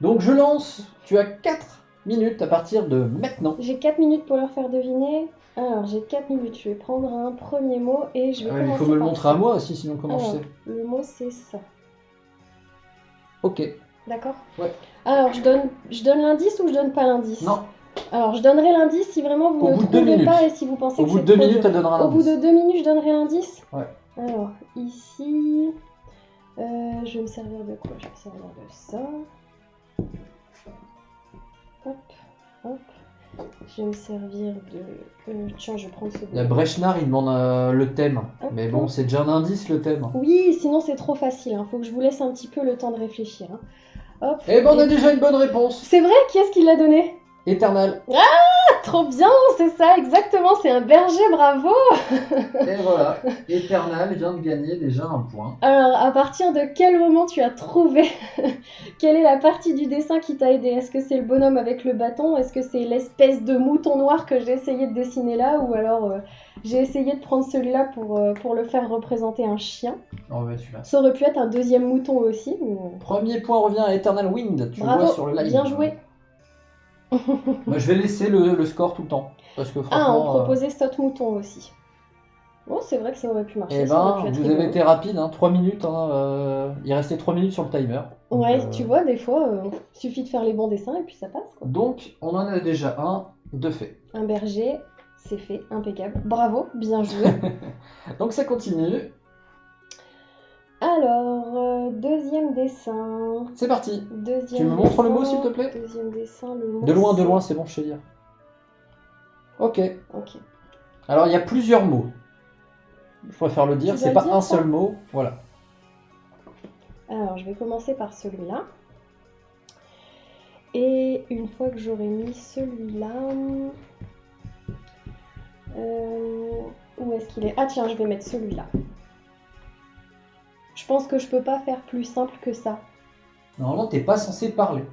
Donc je lance, tu as 4 minutes à partir de maintenant. J'ai 4 minutes pour leur faire deviner. Alors, j'ai 4 minutes. Je vais prendre un premier mot et je vais Il commencer faut me le par montrer ça. à moi aussi, sinon comment je Alors, sais. le mot c'est ça. Ok. D'accord? Ouais. Alors, je donne l'indice ou je donne pas l'indice? Non, Alors, je donnerai l'indice si vraiment vous Au ne bout de 2 trouvez minutes. pas et si vous pensez Au que bout c'est de 2 trop minutes, dur. elle donnera Au bout l'indice. de 2 minutes, je donnerai l'indice? Ouais. Alors, ici, je vais me servir de quoi? Je vais me servir de ça. Hop, hop. Je vais me servir de... tiens, je vais prendre ce Il y a bout. Brechnard, il demande le thème. Hop. Mais bon, c'est déjà un indice le thème. Oui, sinon c'est trop facile. Faut que je vous laisse un petit peu le temps de réfléchir. Hop. Eh ben, on a déjà une bonne réponse. C'est vrai? Qui est-ce qui l'a donné? Eternal. Trop bien, c'est ça, exactement. C'est un berger, bravo. Et voilà, Eternal vient de gagner déjà un point. Alors, à partir de quel moment tu as trouvé quelle est la partie du dessin qui t'a aidé? Est-ce que c'est le bonhomme avec le bâton? Est-ce que c'est l'espèce de mouton noir que j'ai essayé de dessiner là? Ou alors j'ai essayé de prendre celui-là pour le faire représenter un chien? Oh, ouais, celui-là. Ça aurait pu être un deuxième mouton aussi. Mais... Premier point revient à Eternal Wind. Tu bravo, vois sur le live. bien joué. Bah, je vais laisser le score tout le temps. Parce que Ah, franchement. on proposait Stott Mouton aussi. Bon, c'est vrai que ça aurait pu marcher. Eh ça aurait ben, pu être vous rigolo. avez été rapide, hein, 3 minutes. Il restait 3 minutes sur le timer. Donc, Ouais, tu vois, des fois, suffit de faire les bons dessins et puis ça passe, quoi. Donc, on en a déjà un de fait. Un berger, c'est fait, impeccable. Bravo, bien joué. Donc, ça continue. Alors, deuxième dessin. C'est parti. Deuxième Tu me montres le dessin, mot, s'il te plaît? Deuxième dessin, le mot. De loin, c'est- c'est bon, je sais lire. Ok. Ok. Alors, il y a plusieurs mots. Je préfère le dire, Tu c'est dois pas le dire, un ça seul mot. Voilà. Alors, je vais commencer par celui-là. Et une fois que j'aurai mis celui-là... où est-ce qu'il est? Ah tiens, je vais mettre celui-là. Je pense que je peux pas faire plus simple que ça. Normalement, t'es pas censé parler.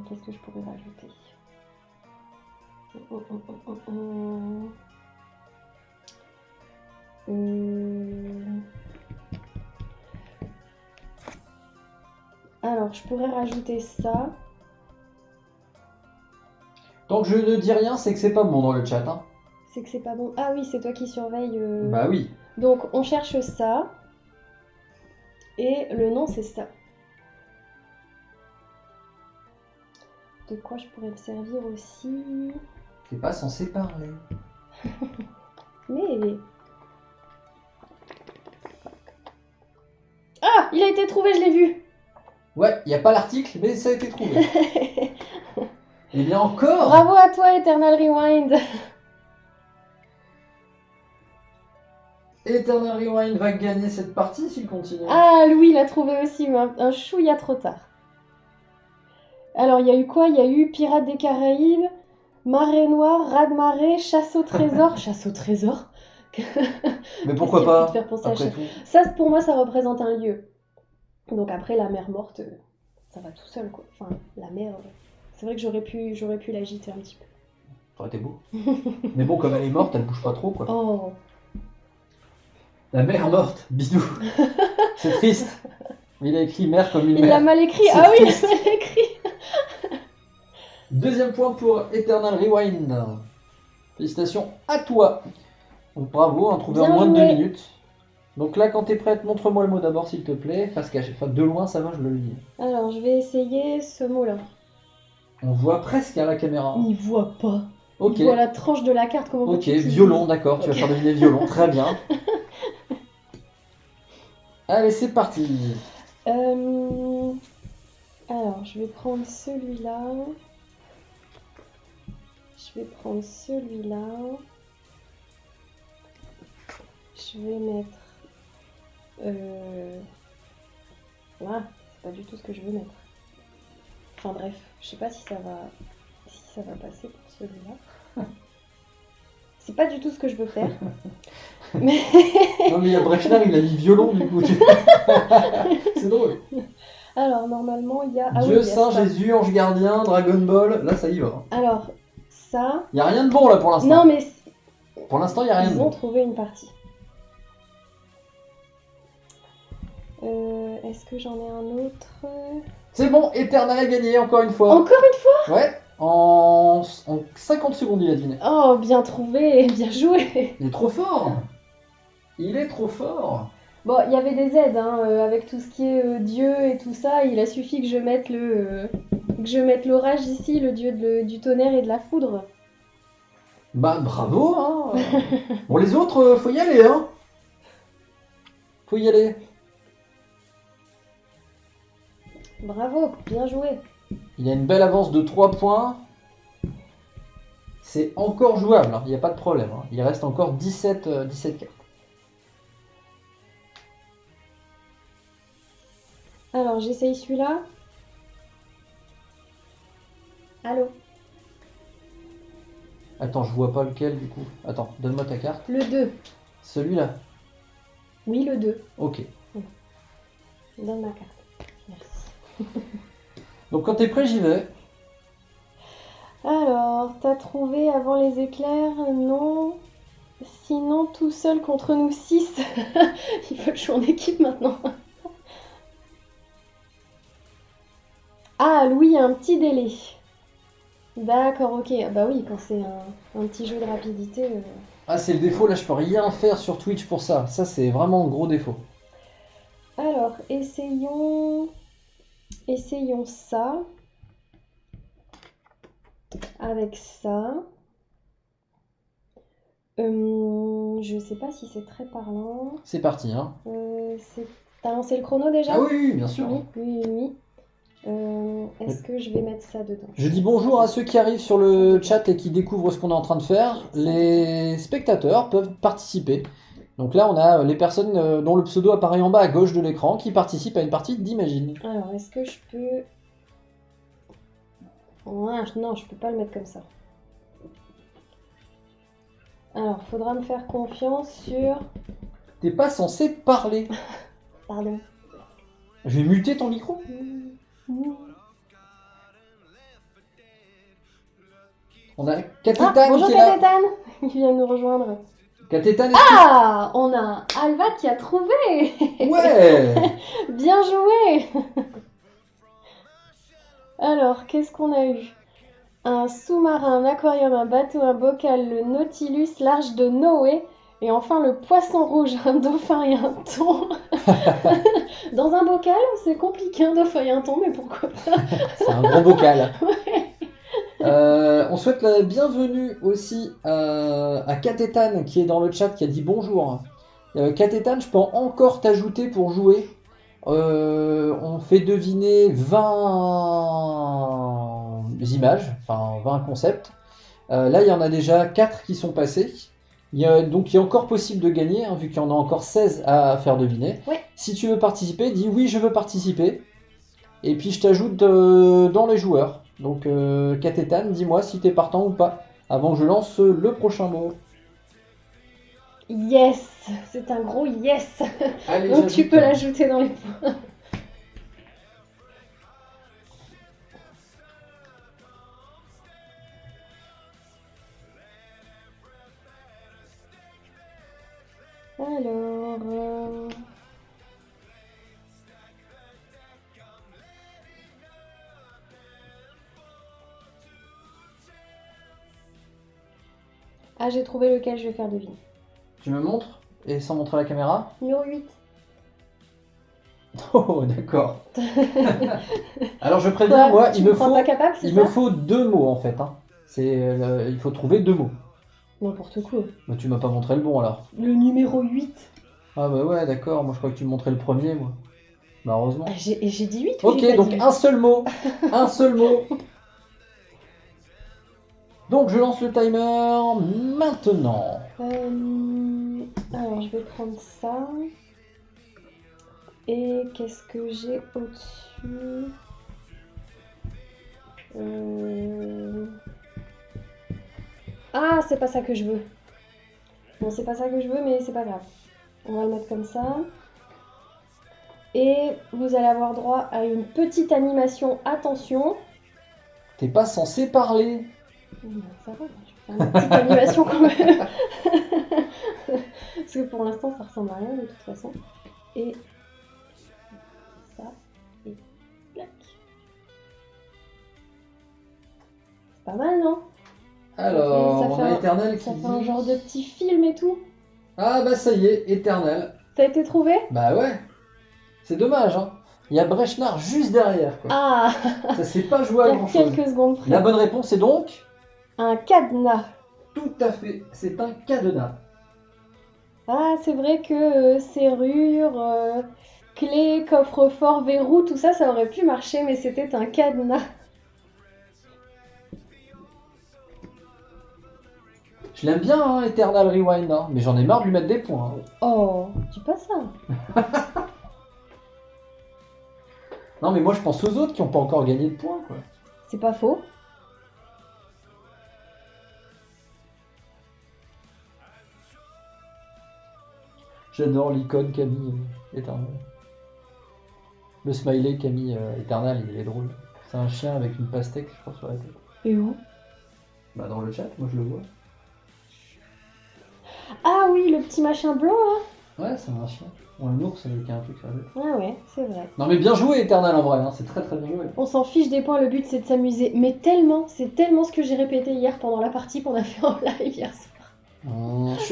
Qu'est-ce que je pourrais rajouter? Alors, je pourrais rajouter ça. Tant que je ne dis rien, c'est que c'est pas bon dans le chat. Hein. C'est que c'est pas bon. Ah oui, c'est toi qui surveille. Bah oui. Donc, on cherche ça. Et le nom, c'est ça. De quoi je pourrais me servir aussi? T'es pas censé parler. Mais... ah, il a été trouvé, je l'ai vu. Ouais, il n'y a pas l'article, mais ça a été trouvé. Et bien encore. Bravo à toi, Eternal Rewind. Eternal Rewind va gagner cette partie s'il continue. Ah, Louis l'a trouvé aussi, mais un chouïa trop tard. Alors, il y a eu quoi? Il y a eu Pirates des Caraïbes, Marée Noire, Raz de Marée, Chasse au Trésor. Chasse au Trésor? Mais pourquoi Qu'est-ce qui a pas pu te faire penser à après chasse- tout. Ça, pour moi, ça représente un lieu. Donc après, la mer morte, ça va tout seul, quoi. Enfin, la mer... c'est vrai que j'aurais pu l'agiter un petit peu. Ça aurait été beau. Mais bon, comme elle est morte, elle bouge pas trop, quoi. Oh. La mère morte, bisous. C'est triste. Il a écrit mère comme une Il l'a mère. mal écrit. C'est Ah oui, il triste. l'a mal écrit. Deuxième point pour Eternal Rewind. Félicitations à toi. Donc bravo, on trouvé en Bien moins de 2 joué. minutes. Donc là, quand t'es prête, montre-moi le mot d'abord, s'il te plaît. Parce que de loin, ça va, je le lis. Alors, je vais essayer ce mot-là. On voit presque à la caméra. Il voit pas. Ok. Il voit la tranche de la carte. Comment Ok, veux-tu qu'il violon, dise? d'accord, tu vas Ok. faire deviner violon, très bien. Allez, c'est parti. Alors, je vais prendre celui-là. Je vais prendre celui-là. Je vais mettre... ah, c'est pas du tout ce que je veux mettre. Enfin bref, je sais pas si ça va passer pour celui-là. C'est pas du tout ce que je veux faire. Mais... Non mais il y a Brechnard, il a mis violon du coup. C'est drôle. alors, normalement, il y a... ah Dieu, oui, il y a Saint, ça. Jésus, Ange Gardien, Dragon Ball, là ça y va. Alors, ça... Il y a rien de bon là pour l'instant. non, mais Pour l'instant, il y a rien de ils ont bon. trouvé une partie. Est-ce que j'en ai un autre? C'est bon, Eternal a gagné encore une fois. Encore une fois? Ouais, en 50 secondes il a deviné. Oh, bien trouvé, bien joué. Il est trop fort. Il est trop fort. Bon, il y avait des aides, hein, avec tout ce qui est Dieu et tout ça. Il a suffi que je mette l'orage ici, le dieu du tonnerre et de la foudre. Bah bravo, hein. Bon, les autres, faut y aller, hein. Faut y aller. Bravo, bien joué. Il a une belle avance de 3 points. C'est encore jouable, hein. Il n'y a pas de problème, hein. Il reste encore 17 cartes. Alors, j'essaye celui-là. Allô? Attends, je vois pas lequel du coup. Attends, donne-moi ta carte. Le 2. Celui-là. Oui, le 2. Ok. Donne ma carte. Merci. Donc quand t'es prêt, j'y vais. Alors, t'as trouvé avant les éclairs? Non. Sinon, tout seul contre nous 6. Il faut que je sois en équipe maintenant. Ah, Louis, il y a un petit délai. D'accord, ok. Bah oui, quand c'est un petit jeu de rapidité. Ah, c'est le défaut, là je peux rien faire sur Twitch pour ça. Ça, c'est vraiment un gros défaut. Alors, essayons ça. Avec ça. Je sais pas si c'est très parlant. C'est parti, hein. T'as lancé le chrono déjà? Ah oui, oui, bien sûr. Oui. Est-ce que je vais mettre ça dedans? Je dis bonjour à ceux qui arrivent sur le chat et qui découvrent ce qu'on est en train de faire. Les spectateurs peuvent participer. Donc là, on a les personnes dont le pseudo apparaît en bas à gauche de l'écran qui participent à une partie d'Imagine. Alors, est-ce que je peux... Ouais, non, je peux pas le mettre comme ça. Alors, faudra me faire confiance sur... T'es pas censé parler. Pardon. Je vais muter ton micro. On a Katetan bonjour qui est là. Katetan. Il vient de nous rejoindre. Katetan, Ah, on a Alva qui a trouvé. Ouais. Bien joué. Alors, qu'est-ce qu'on a eu? Un sous-marin, un aquarium, un bateau, un bocal, le Nautilus, l'arche de Noé, et enfin le poisson rouge, un dauphin et un thon. Dans un bocal, c'est compliqué, un dauphin et un thon, mais pourquoi pas? C'est un gros bocal. On souhaite la bienvenue aussi à Katetan qui est dans le chat qui a dit bonjour. Katetan, je peux encore t'ajouter pour jouer. On fait deviner 20 images, enfin 20 concepts. Là, il y en a déjà 4 qui sont passés. Donc, il est encore possible de gagner, hein, vu qu'il y en a encore 16 à faire deviner. Ouais. Si tu veux participer, dis oui, je veux participer. Et puis, je t'ajoute dans les joueurs. Donc, Katetan, dis-moi si t'es partant ou pas, avant que je lance le prochain mot. Yes, c'est un gros yes. Allez, donc tu peux l'ajouter dans les points. Alors... Ah, j'ai trouvé lequel je vais faire deviner. Tu me montres et sans montrer la caméra. Numéro 8. Oh, d'accord. Alors, je préviens, moi, il me faut 2 mots en fait. Hein. Il faut trouver 2 mots. N'importe quoi. Bah, tu m'as pas montré le bon alors. Le numéro 8. Ah bah ouais, d'accord. Moi, je crois que tu me montrais le premier, moi. Bah, heureusement. Ah, j'ai dit 8. Ok, donc un seul mot. Un seul mot. Donc, je lance le timer maintenant. Alors, je vais prendre ça. Et qu'est-ce que j'ai au-dessus? Ah, c'est pas ça que je veux. Bon, c'est pas ça que je veux, mais c'est pas grave. On va le mettre comme ça. Et vous allez avoir droit à une petite animation. Attention. T'es pas censé parler. Ça va, je vais faire une petite animation quand même. Parce que pour l'instant, ça ressemble à rien de toute façon. Et Pas mal, non? Alors, Ça on fait a un- Éternel Ça qui fait un dit... genre de petit film et tout. Ah bah ça y est, Éternel. Ça a été trouvé? Bah ouais, c'est dommage, hein. Il y a Brechnard juste derrière, quoi. Ah, Ça s'est pas joué il à y a grand chose. quelques secondes près. La bonne réponse est donc... Un cadenas. Tout à fait, c'est un cadenas. Ah, c'est vrai que serrure, clé, coffre-fort, verrou, tout ça, ça aurait pu marcher, mais c'était un cadenas. Je l'aime bien, hein, Eternal Rewind, hein, mais j'en ai marre de lui mettre des points. Hein. Oh, dis pas ça. Non, mais moi je pense aux autres qui n'ont pas encore gagné de points, quoi. C'est pas faux. J'adore l'icône Camille Eternal. Le smiley Camille Eternal, il est drôle. C'est un chien avec une pastèque, je crois, sur la tête. Et où? Bah dans le chat, moi je le vois. Ah oui, le petit machin blanc là. Ouais, c'est un chien. Ou un ours avec un truc sur la tête. Ah ouais, c'est vrai. Non mais bien joué Eternal en vrai, hein, c'est très très bien joué. On s'en fiche des points, le but c'est de s'amuser. Mais tellement, c'est tellement ce que j'ai répété hier pendant la partie qu'on a fait en live hier soir.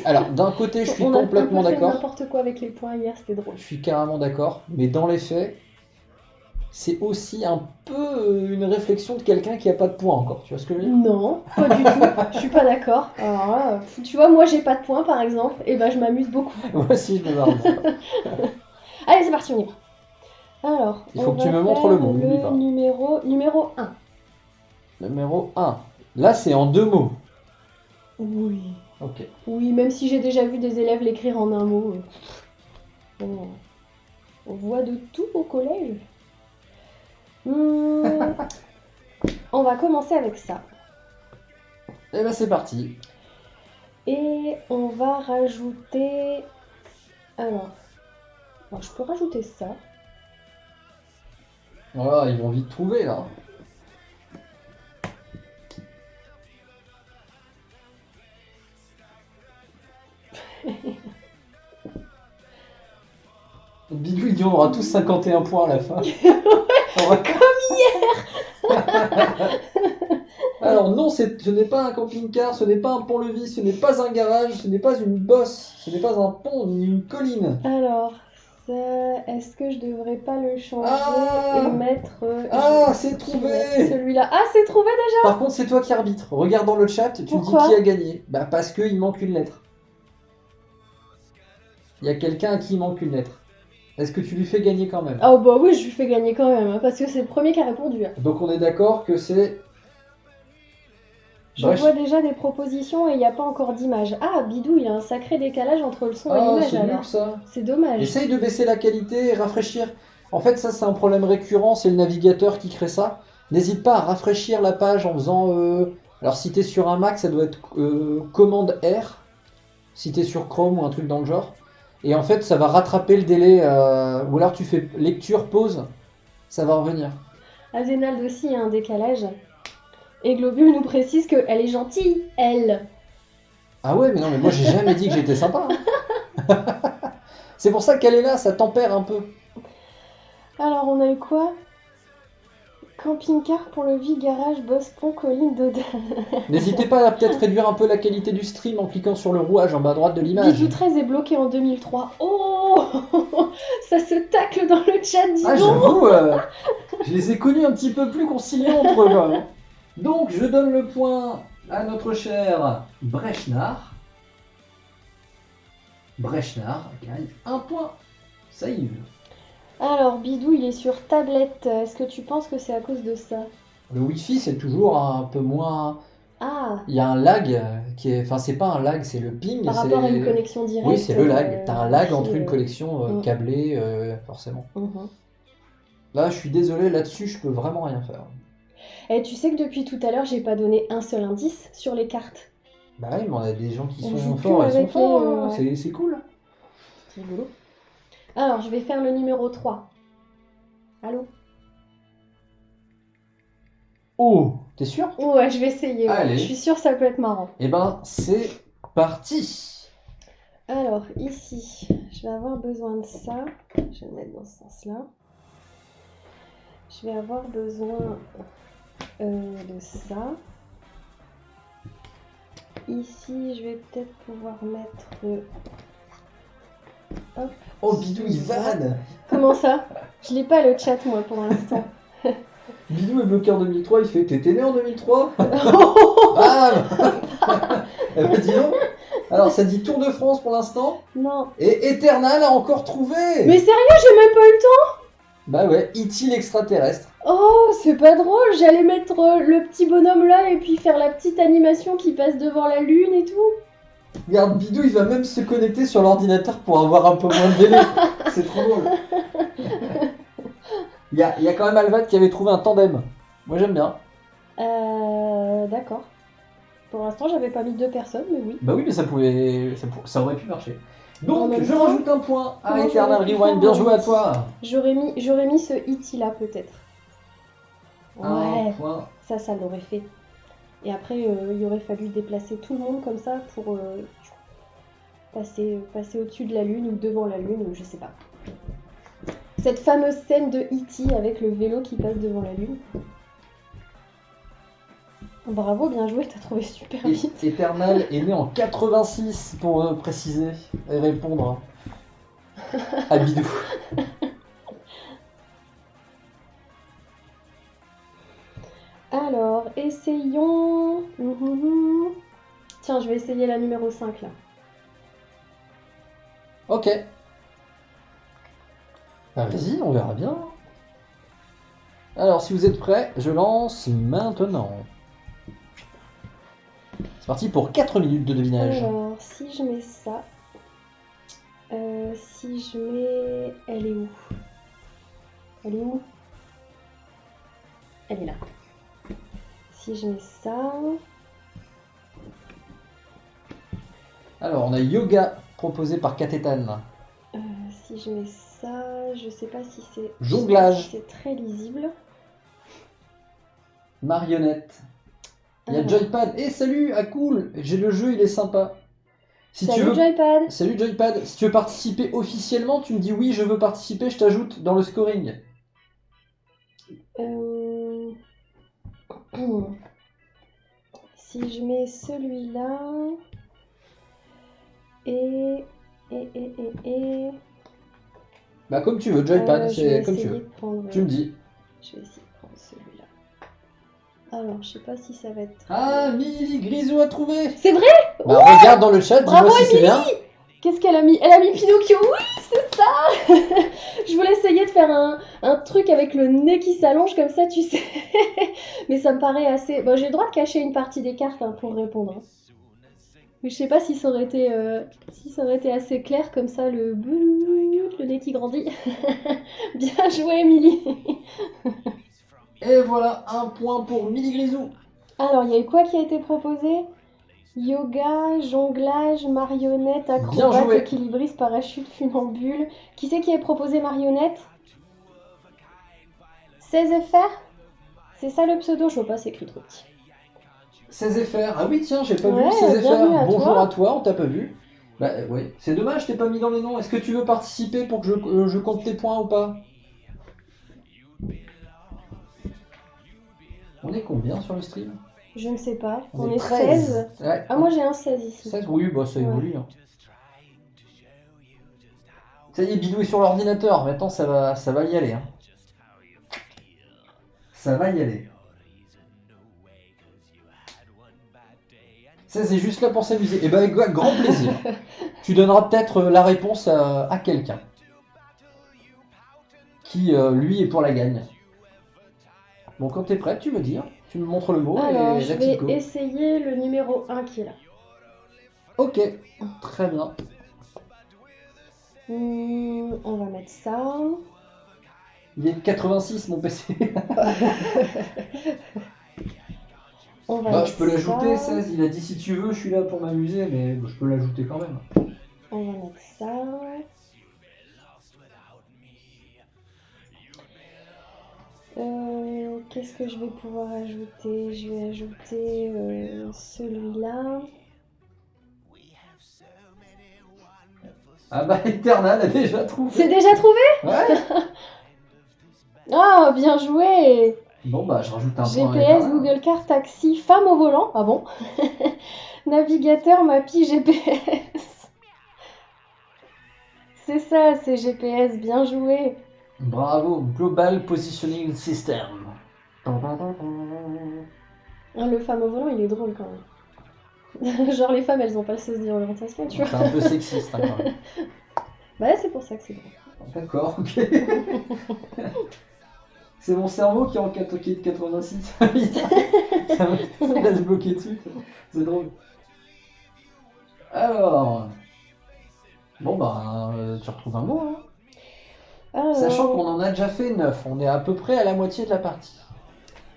Alors d'un côté je suis On a complètement un peu fait d'accord. n'importe quoi avec les points hier, c'était drôle. Je suis carrément d'accord, mais dans les faits, c'est aussi un peu une réflexion de quelqu'un qui a pas de points encore, tu vois ce que je veux dire? Non, pas du tout. Je suis pas d'accord. Alors là, tu vois, moi j'ai pas de points par exemple, et ben je m'amuse beaucoup. Moi aussi je me marre. Allez, c'est parti, on y va. Alors, Il faut on que tu va me montres faire le mot, n'oublie pas. numéro 1. Numéro 1. Là c'est en 2 mots. Oui. Ok. Oui, même si j'ai déjà vu des élèves l'écrire en un mot. On voit de tout au collège. On va commencer avec ça. Et ben c'est parti. Et on va rajouter... Alors, je peux rajouter ça. Voilà, ils vont vite trouver là. Bidou il dit on aura tous 51 points à la fin. Comme hier. Alors non, ce n'est pas un camping-car, ce n'est pas un pont-levis, ce n'est pas un garage, ce n'est pas une bosse, ce n'est pas un pont ni une colline. Alors, ça, est-ce que je devrais pas le changer Ah et mettre... c'est trouvé. Celui-là. Ah, c'est trouvé déjà. Par contre, c'est toi qui arbitre. Regarde dans le chat, tu me dis Pourquoi qui a gagné. Bah parce qu'il manque une lettre. Il y a quelqu'un à qui il manque une lettre. Est-ce que tu lui fais gagner quand même? Ah bah oui, je lui fais gagner quand même, hein, parce que c'est le premier qui a répondu. Donc on est d'accord que c'est... Je vois déjà des propositions et il n'y a pas encore d'image. Ah, Bidou, il y a un sacré décalage entre le son et Ah, l'image c'est nul alors. ça. C'est dommage. Essaye de baisser la qualité et rafraîchir. En fait, ça c'est un problème récurrent, c'est le navigateur qui crée ça. N'hésite pas à rafraîchir la page en faisant... Alors si t'es sur un Mac, ça doit être commande R. Si t'es sur Chrome ou un truc dans le genre. Et en fait, ça va rattraper le délai. Ou alors tu fais lecture, pause, ça va revenir. Azénald aussi a un décalage. Et Globule nous précise qu'elle est gentille, elle. Ah ouais, mais non, mais moi j'ai jamais dit que j'étais sympa. Hein. C'est pour ça qu'elle est là, ça tempère un peu. Alors, on a eu quoi? Camping-car pour le vie, garage, boss, pont, colline, Dodane. N'hésitez pas à peut-être réduire un peu la qualité du stream en cliquant sur le rouage en bas à droite de l'image. Bidou 13 est bloqué en 2003. Oh ça se tacle dans le chat, dis Ah, donc. j'avoue, je les ai connus un petit peu plus conciliants entre eux. Hein. Donc, je donne le point à notre cher Brechnard. Brechnard gagne un point. Ça y est. Alors, Bidou, il est sur tablette. Est-ce que tu penses que c'est à cause de ça? Le Wi-Fi, c'est toujours un peu moins... Ah, Il y a un lag qui est... Enfin, c'est pas un lag, c'est le ping. par rapport à une connexion directe. Oui, c'est le lag. T'as un lag Wi-Fi, entre une connexion câblée, forcément. Là, je suis désolé, là-dessus, je peux vraiment rien faire. Et tu sais que depuis tout à l'heure, j'ai pas donné un seul indice sur les cartes. Bah oui, mais on a des gens qui On sont joue forts, que ils sont avec forts, les, hein. ouais. C'est cool. C'est rigolo. Alors, je vais faire le numéro 3. Allô? Oh, t'es sûr? Ouais, je vais essayer. Ouais. Allez. Je suis sûre que ça peut être marrant. Eh ben, c'est parti. Alors, ici, je vais avoir besoin de ça. Je vais le mettre dans ce sens-là. Je vais avoir besoin de ça. ici, je vais peut-être pouvoir mettre... Hop. Oh, Bidou, il vanne. Comment ça? Je l'ai pas le chat, moi, pour l'instant. Bidou est bloqué en 2003, il fait t'étais né en 2003? Bam. Eh ben, dis donc. Alors, ça dit Tour de France pour l'instant. Non. Et Eternal a encore trouvé. Mais sérieux, j'ai même pas eu le temps. Bah ouais, E.T. l'extraterrestre. Oh, c'est pas drôle. J'allais mettre le petit bonhomme là et puis faire la petite animation qui passe devant la lune et tout. Regarde, Bidou, il va même se connecter sur l'ordinateur pour avoir un peu moins de délai. C'est trop drôle. Il y a quand même Alvad qui avait trouvé un tandem. Moi, j'aime bien. D'accord. Pour l'instant, j'avais pas mis 2 personnes, mais oui. Bah oui, mais ça aurait pu marcher. En Donc, même je temps, rajoute un point à comment Eternal j'aurais pu Rewind. faire Bien joué à toi. J'aurais mis ce E.T. là peut-être. Un Ouais, point. ça l'aurait fait. Et après, il aurait fallu déplacer tout le monde comme ça pour passer au-dessus de la lune ou devant la lune, ou je sais pas. Cette fameuse scène de E.T. avec le vélo qui passe devant la lune. Bravo, bien joué, t'as trouvé super vite. Eternal est né en 86 pour préciser et répondre à Bidou. Alors, essayons... Tiens, je vais essayer la numéro 5 là. Ok. Bah, vas-y, on verra bien. Alors, si vous êtes prêts, je lance maintenant. C'est parti pour 4 minutes de devinage. Alors, si je mets ça... si je mets... Elle est où? Elle est où? Elle est là. Si je mets ça... Alors, on a yoga proposé par Katetan. Si je mets ça... Je sais pas si c'est... Jonglage. C'est très lisible. Marionnette. Il y a Alors. Joypad. Eh salut, ah cool, j'ai le jeu, il est sympa. Si tu Salut veux... Joypad. Salut Joypad, si tu veux participer officiellement, tu me dis oui, je veux participer, je t'ajoute dans le scoring. Si je mets celui-là... Et... Bah comme tu veux, Joypad, je vais c'est comme tu essayer veux. de prendre... Tu me dis. Je vais essayer de prendre celui-là. Alors, je sais pas si ça va être... Ah, Milly Grisou a trouvé. C'est vrai? Bah regarde dans le chat, dis-moi Bravo, si c'est bien. Qu'est-ce qu'elle a mis? Elle a mis Pinocchio, oui, c'est ça. Je voulais essayer de faire un truc avec le nez qui s'allonge comme ça, tu sais. Mais ça me paraît assez... Bon, j'ai le droit de cacher une partie des cartes hein, pour répondre. Mais je sais pas si ça aurait été assez clair comme ça, le nez qui grandit. Bien joué, Émilie. Et voilà, un point pour Milly Grisou. Alors, il y a eu quoi qui a été proposé? Yoga, jonglage, marionnette, Bien acrobate, joué. équilibriste, parachute, funambule. Qui c'est qui a proposé marionnette? 16 FR? C'est ça le pseudo? Je vois pas, c'est écrit trop petit. 16 FR. Ah oui, tiens, j'ai pas Ouais, vu 16 bienvenue à FR. Bonjour toi. à toi, on t'a pas vu. Bah oui, c'est dommage, je t'ai pas mis dans les noms. Est-ce que tu veux participer pour que je compte tes points ou pas? On est combien sur le stream? Je ne sais pas. On On est est 16. Ouais. Ah, moi j'ai un 16 ici. 16, oui, bah ça Ouais. évolue. Hein. Ça y est, Bidou est sur l'ordinateur. Maintenant, ça va y aller. Hein. Ça va y aller. 16 est juste là pour s'amuser. Et ben, avec grand plaisir. Tu donneras peut-être la réponse à quelqu'un qui, lui, est pour la gagne. Bon, quand t'es prête, tu me dis. Tu me montres le mot Alors, et je let's vais go. essayer le numéro 1 qui est là. Ok, très bien. On va mettre ça. Il est 86 mon PC. On va Bah, mettre je peux l'ajouter, ça. 16. Il a dit si tu veux, je suis là pour m'amuser, mais je peux l'ajouter quand même. On va mettre ça. Qu'est-ce que je vais pouvoir ajouter? Je vais ajouter celui-là. Ah bah, Eternal a déjà trouvé. C'est déjà trouvé? Ouais. Ah, bien joué! Bon bah, je rajoute un point à GPS, Eternal. Google Car, taxi, femme au volant. Ah bon? Navigateur, Mappy, GPS. C'est ça, c'est GPS, bien joué. Bravo, Global Positioning System. Ah, le femme au volant, il est drôle quand même. Genre les femmes, elles ont pas le sens d'orientation, tu vois. C'est un peu sexiste, hein, quand même. Bah c'est pour ça que c'est drôle. D'accord, ok. C'est mon cerveau qui est en 86. Ça me laisse bloquer dessus. C'est drôle. Alors. Bon bah, tu retrouves un mot, hein. Alors, Sachant qu'on en a déjà fait 9. On est à peu près à la moitié de la partie.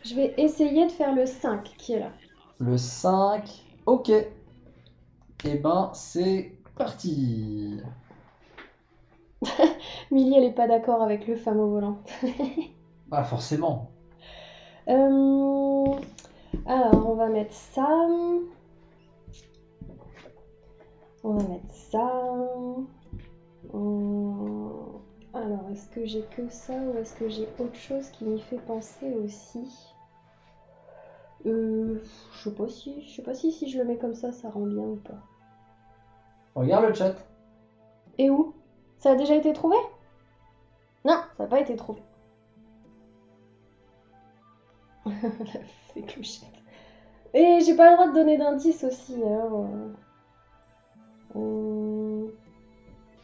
je vais essayer de faire le 5 qui est là. Le 5. Ok. Et ben, c'est parti. Millie, elle est pas d'accord avec le femme au volant. Ah, forcément. Alors, on va mettre ça. On va mettre ça. Alors, est-ce que j'ai que ça ou est-ce que j'ai autre chose qui m'y fait penser aussi? Je sais pas si je le mets comme ça rend bien ou pas. Regarde le chat. Et où? Ça a déjà été trouvé? Non, ça n'a pas été trouvé. La fée clochette. Et j'ai pas le droit de donner d'indices aussi, alors...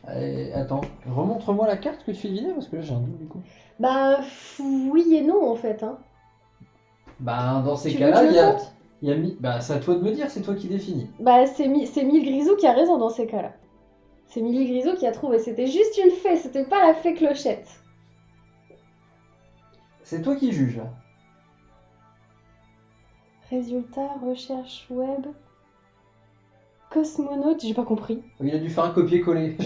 Allez, attends, remontre-moi la carte que tu fais deviner parce que là j'ai un doute du coup. Bah, oui et non en fait, hein. Bah, dans ces Tu cas-là, veux que il je y le a. compte? Bah, c'est à toi de me dire, c'est toi qui définis. Bah, c'est Mille Grisou qui a raison dans ces cas-là. C'est Millie Grisou qui a trouvé. C'était juste une fée, c'était pas la fée clochette. C'est toi qui juges là. Résultat, recherche web. Cosmonaute, j'ai pas compris. Il a dû faire un copier-coller.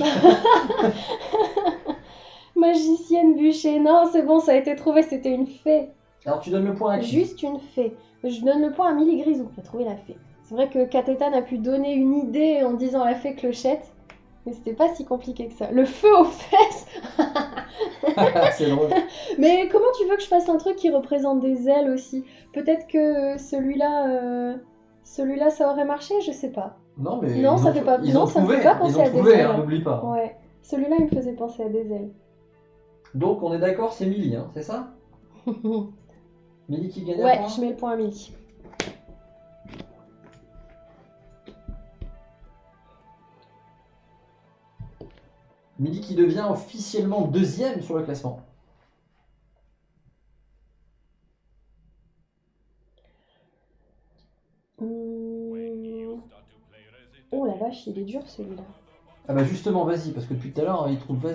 Magicienne bûcher, non, c'est bon, ça a été trouvé, c'était une fée. Alors tu donnes le point à qui? Juste une fée. Je donne le point à Millie Grisou qui a trouvé la fée. C'est vrai que Katetan a pu donner une idée en disant la fée clochette, mais c'était pas si compliqué que ça. Le feu aux fesses. C'est drôle. Mais comment tu veux que je fasse un truc qui représente des ailes aussi? Peut-être que celui-là ça aurait marché, je sais pas. Non, mais Non, ils ça ont, fait pas. ils Non, ont ça me trouvé, fait pas ils penser ont à des trouvé, ailes. hein, n'oublie pas. Ouais. Celui-là, il me faisait penser à des ailes. Donc on est d'accord, c'est Millie, hein, c'est ça? Millie qui gagne un Ouais, point? je mets le point à Millie. Millie qui devient officiellement deuxième sur le classement. Oh la vache, il est dur celui-là. Ah bah justement, vas-y, parce que depuis tout à l'heure, il trouve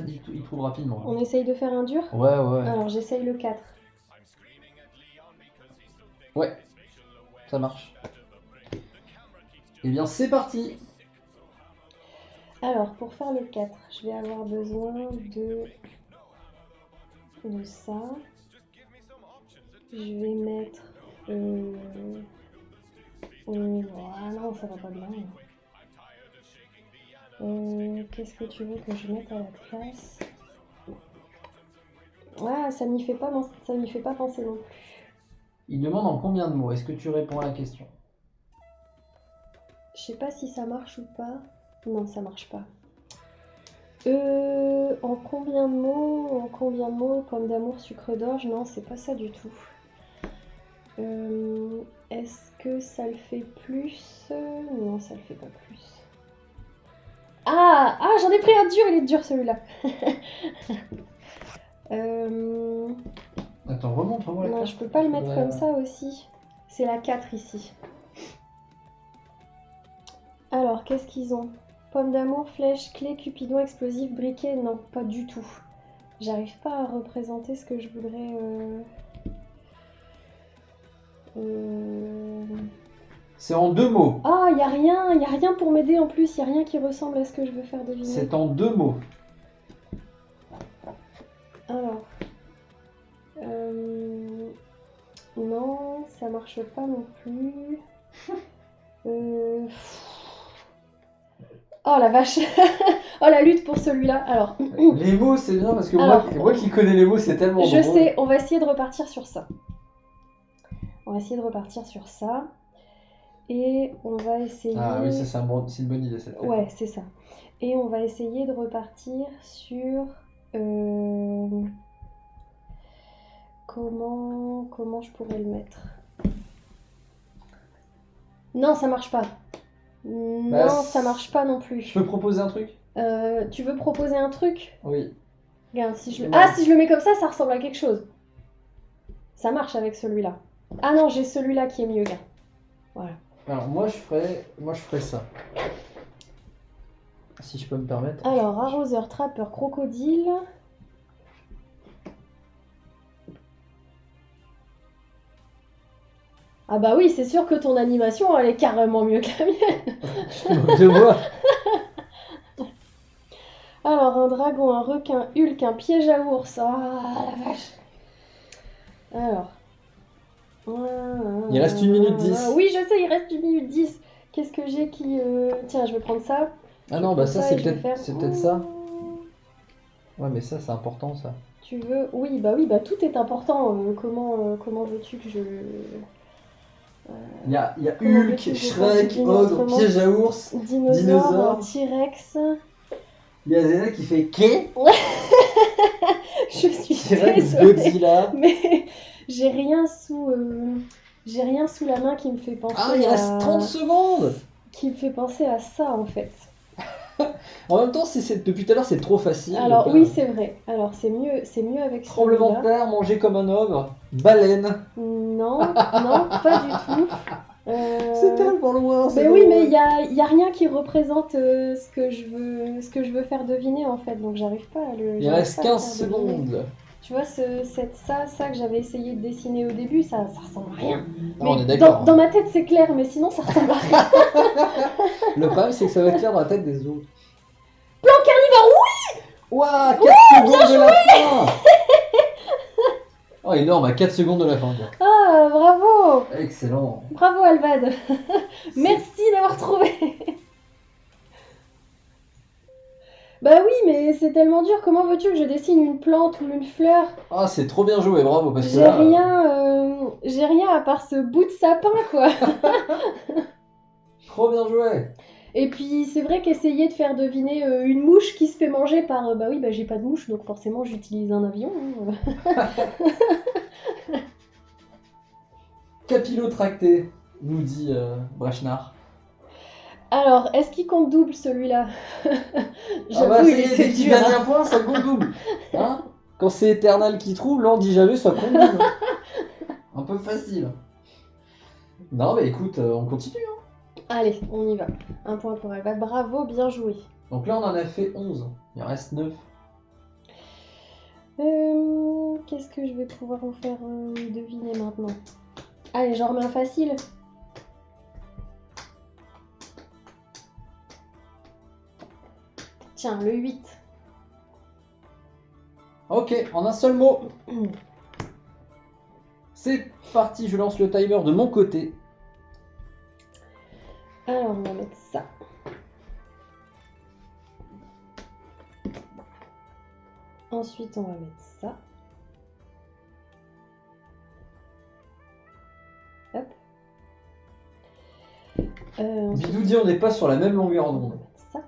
rapidement. Là. On essaye de faire un dur? Ouais. Alors j'essaye le 4. Ouais, ça marche. Eh bien, c'est parti. Alors, pour faire le 4, je vais avoir besoin de ça. Je vais mettre... Ah non, ça va pas bien. Qu'est-ce que tu veux que je mette à la place? Ah, ça m'y fait pas penser non plus. Il demande en combien de mots? Est-ce que tu réponds à la question? Je sais pas si ça marche ou pas. Non, ça marche pas. En combien de mots? Pomme d'amour, sucre d'orge? Non, c'est pas ça du tout. Est-ce que ça le fait plus? Non, ça le fait pas plus. Ah, j'en ai pris un dur, il est dur celui-là. Attends, remontre-moi la Non, carte. je peux pas le mettre comme ça aussi. C'est la 4 ici. Alors, qu'est-ce qu'ils ont? Pomme d'amour, flèche, clé, cupidon, explosif, briquet? Non, pas du tout. J'arrive pas à représenter ce que je voudrais... C'est en 2 mots. Ah, y a rien pour m'aider en plus, y a rien qui ressemble à ce que je veux faire deviner. C'est en 2 mots. Alors... Non, ça marche pas non plus. Oh la vache. Oh la lutte pour celui-là. Alors, Les mots, c'est bien parce que Alors, moi qui connais les mots, c'est tellement je drôle. sais, on va essayer de repartir sur ça. Et on va essayer... Ah oui, ça c'est une bonne idée cette carte. Ouais, c'est ça. Et on va essayer de repartir sur... Comment je pourrais le mettre? Non, ça marche pas. Non, Bah, ça marche pas non Je plus. peux proposer un truc? Tu veux proposer un truc? Oui. Regarde, si je... Ouais. Ah, si je le mets comme ça ressemble à quelque chose. Ça marche avec celui-là. Ah non, j'ai celui-là qui est mieux, gars. Voilà. Alors moi je ferais ça. Si je peux me permettre. Alors, arroseur, trappeur, crocodile. Ah bah oui, c'est sûr que ton animation, elle est carrément mieux que la mienne. Je me moque de moi. Alors, un dragon, un requin, Hulk, un piège à ours. Ah la vache. Alors. Il reste 1 minute 10. Oui, je sais, il reste 1 minute 10. Qu'est-ce que j'ai qui... Tiens, je vais prendre ça. Ah non, bah ça c'est et je vais peut-être faire- ça. Ouais, mais ça c'est important ça. Tu veux... Oui, bah tout est important. Comment veux-tu que je... Il y a Comment Hulk, veux-tu que je fasse Shrek, deviner Ogre, autrement piège à ours. Dinosaure, Dinosaure. T-Rex. Il y a Zena qui fait Qu'est Je suis T-Rex, désolée. Godzilla. Mais j'ai rien sous... J'ai rien sous la main qui me fait penser Ah, il reste 30 secondes. Qui me fait penser à ça, en fait. En même temps, depuis tout à l'heure c'est trop facile. Alors donc, oui, c'est vrai. Alors c'est mieux avec Tremblement de celui-là. terre, manger comme un ogre, baleine. Non, pas du tout. C'est tellement loin. Mais oui, mais il y a rien qui représente ce que je veux faire deviner en fait, donc j'arrive pas à le. Il j'arrive reste pas à le 15 faire deviner. secondes. Tu vois, ça que j'avais essayé de dessiner au début, ça ressemble à rien. Ah, on Mais est d'accord. dans ma tête c'est clair, mais sinon ça ressemble à rien. Le problème c'est que ça va être clair dans la tête des autres. Plan carnivore, Ouah, 4 secondes de la fin. Oh, énorme, à 4 secondes de la fin. Quoi. ah bravo, Excellent. bravo Alvad. Merci d'avoir trouvé. Bah oui, mais c'est tellement dur. Comment veux-tu que je dessine une plante ou une fleur? Ah, c'est trop bien joué, bravo. Parce que J'ai là, j'ai rien à part ce bout de sapin, quoi. trop bien joué. Et puis c'est vrai qu'essayer de faire deviner une mouche qui se fait manger par... bah oui, bah j'ai pas de mouche, donc forcément j'utilise un avion. Hein. Capillotracté, nous dit Brachnard. Alors, est-ce qu'il compte double celui-là? Ah bah, J'avoue, il c'est était dès qu'il dur. gagne Hein. un point, ça compte double. Hein, quand c'est Eternal qui trouve, là on dit jamais, ça compte double. Un peu facile. Non, mais écoute, on continue. Hein. Allez, on y va. Un point pour Alba. Bravo, bien joué. Donc là, on en a fait 11. Il en reste 9. Qu'est-ce que je vais pouvoir vous faire deviner maintenant? Allez, j'en remets un facile. Tiens, le 8. Ok, en un seul mot. C'est parti, je lance le timer de mon côté. Alors, on va mettre ça. Ensuite, on va mettre ça. Hop. Ensuite, Bidou dit on n'est pas sur la même longueur on va d'onde. mettre ça.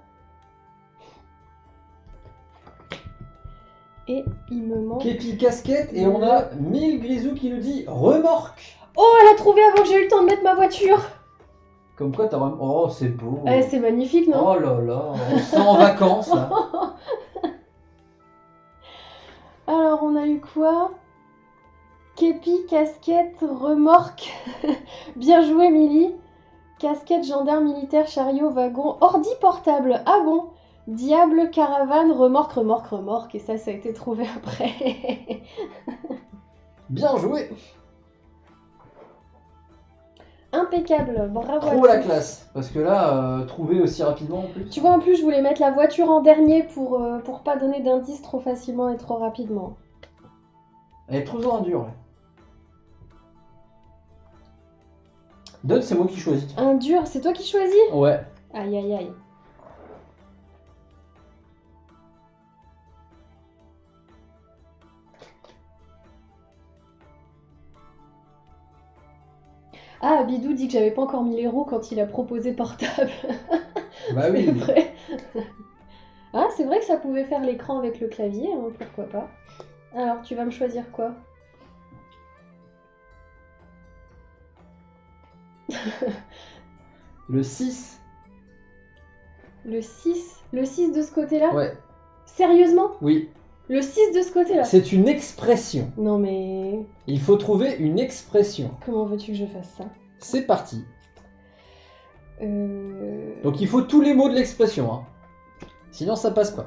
Et il me manque... Képi casquette et on a 1000 Grisou qui nous dit remorque. Oh, elle a trouvé avant que j'ai eu le temps de mettre ma voiture. Comme quoi t'as vraiment... Oh, c'est beau. C'est magnifique, non? Oh là là, on se sent en vacances là. Alors, on a eu quoi? Képi, casquette, remorque. Bien joué, Milly. Casquette, gendarme, militaire, chariot, wagon, ordi portable. Ah bon? Diable, caravane, remorque. Et ça a été trouvé après. Bien joué. Impeccable, bravo. Trop à la tous. classe. Parce que là, trouver aussi rapidement en plus. Tu vois, en plus, je voulais mettre la voiture en dernier pour pas donner d'indices trop facilement et trop rapidement. Elle est toujours dur. Ouais. Donne, c'est moi qui choisis. Un dur, c'est toi qui choisis? Ouais. Aïe, aïe, aïe. Ah, Bidou dit que j'avais pas encore mis les roues quand il a proposé portable. Bah C'est oui. vrai. Ah, c'est vrai que ça pouvait faire l'écran avec le clavier, hein, pourquoi pas. Alors, tu vas me choisir quoi? Le 6. Le 6? Le 6 de ce côté-là? Ouais, Sérieusement? oui. Le 6 de ce côté-là? C'est une expression. Non mais... Il faut trouver une expression. Comment veux-tu que je fasse ça? C'est parti. Euh... Donc il faut tous les mots de l'expression, hein. Sinon ça passe pas.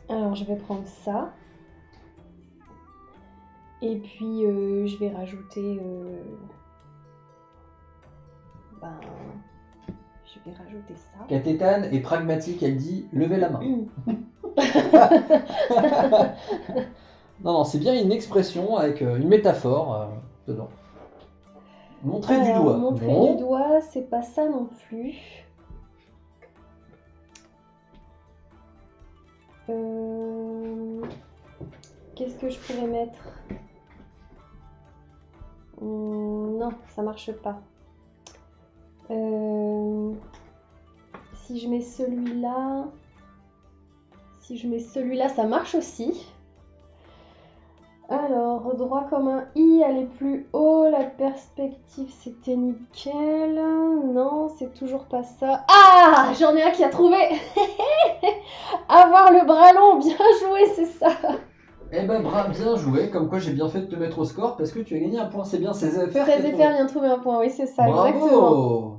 Alors, je vais prendre ça. Et puis, je vais rajouter... Ben... Je vais rajouter ça. Katétane est pragmatique, elle dit levez la main. Non, non, c'est bien une expression avec une métaphore dedans. Montrer du Alors, doigt. montrer Non. du doigt, c'est pas ça non plus. Qu'est-ce que je pourrais mettre? Non, ça marche pas. Si je mets celui-là... Si je mets celui-là, ça marche aussi. Alors, droit comme un I, aller plus haut, la perspective c'était nickel. Non, c'est toujours pas ça. Ah, j'en ai un qui a trouvé. Avoir le bras long, bien joué, c'est ça. Eh ben, bien joué, comme quoi j'ai bien fait de te mettre au score parce que tu as gagné un point. C'est bien 16 FR. 16 FR vient de trouver un point, oui, c'est ça, Bravo. exactement.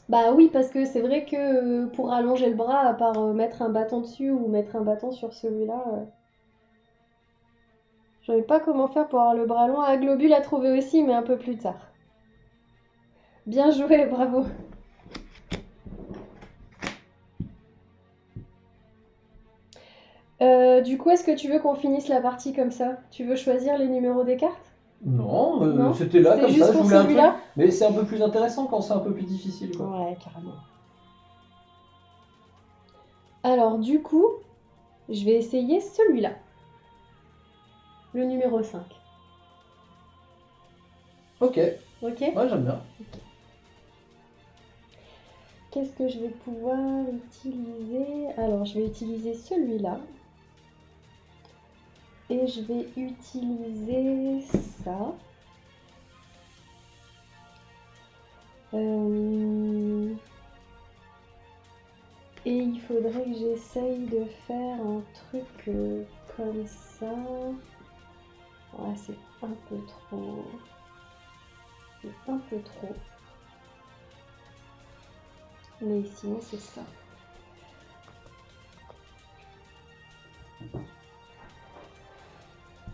Bah oui, parce que c'est vrai que pour allonger le bras, à part mettre un bâton dessus ou mettre un bâton sur celui-là, je savais pas comment faire pour avoir le bras long. Ah, Globule a trouvé aussi, mais un peu plus tard. Bien joué, bravo. Du coup, est-ce que tu veux qu'on finisse la partie comme ça? Tu veux choisir les numéros des cartes? Non, Non, c'était là c'était comme juste ça, je pour voulais un truc. celui-là. Mais c'est un peu plus intéressant quand c'est un peu plus difficile, quoi. Ouais, carrément. Alors, du coup, je vais essayer celui-là. Le numéro 5. Ok, Ok? ouais, j'aime bien. Qu'est-ce que je vais pouvoir utiliser? Alors, je vais utiliser celui-là. Et je vais utiliser ça. Et il faudrait que j'essaye de faire un truc comme ça. Ouais, c'est un peu trop. C'est un peu trop. Mais sinon, c'est ça.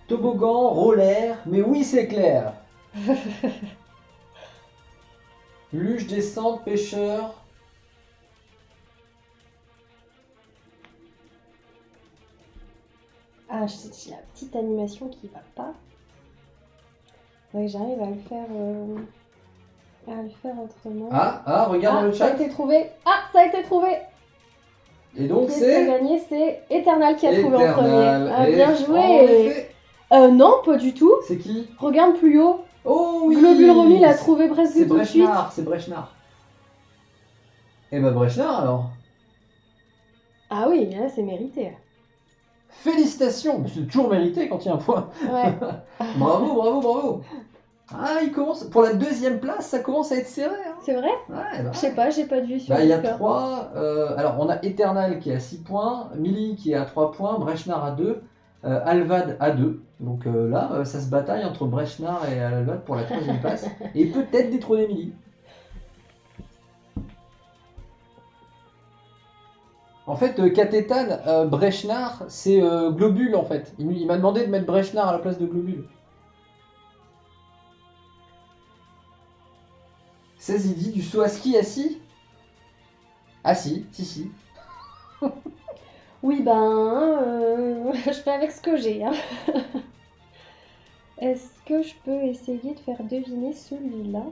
Toboggan, roller, mais oui, c'est clair. Luge, descente, pêcheur. Ah, j'ai la petite animation qui va pas. Ouais, j'arrive à le faire autrement. Ah, regarde dans le Ça a chat. été trouvé. Ah, ça a été trouvé. Et donc Qui est-ce qui a c'est gagné? C'est Eternal qui a trouvé en Eternal. premier. Ah, Et bien en joué. effet, Non, pas du tout. c'est qui? Regarde plus haut. Oh oui. Globule Romy l'a trouvé presque C'est tout de suite. Brechnard, c'est Brechnard. Eh ben Brechnard alors. Ah oui, là c'est mérité. Félicitations, c'est toujours mérité quand il y a un point. Ouais. Bravo, bravo, bravo. Ah, il commence pour la deuxième place, ça commence à être serré. Hein. C'est vrai? Ouais, bah, Je sais pas, j'ai pas de vue sur il y a le cœur. 3. Alors, on a Eternal qui est à 6 points, Millie qui est à 3 points, Brechnard à 2, Alvad à 2. Donc là, ça se bataille entre Brechnard et Alvad pour la troisième place. Et peut-être détrôner Millie. En fait, Katétane, Brechnard, c'est Globule en fait. Il m'a demandé de mettre Brechnard à la place de Globule. 16, il dit du saut à ski assis. Ah si. Oui, ben, je fais avec ce que j'ai. Hein. Est-ce que je peux essayer de faire deviner celui-là?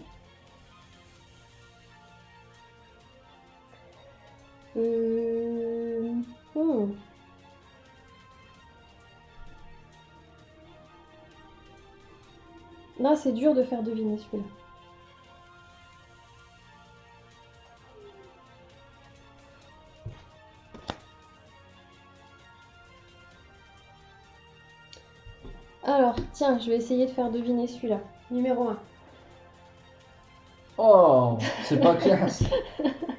Là, c'est dur de faire deviner celui-là. Alors, tiens, je vais essayer de faire deviner celui-là. Numéro 1. Oh, c'est pas classe.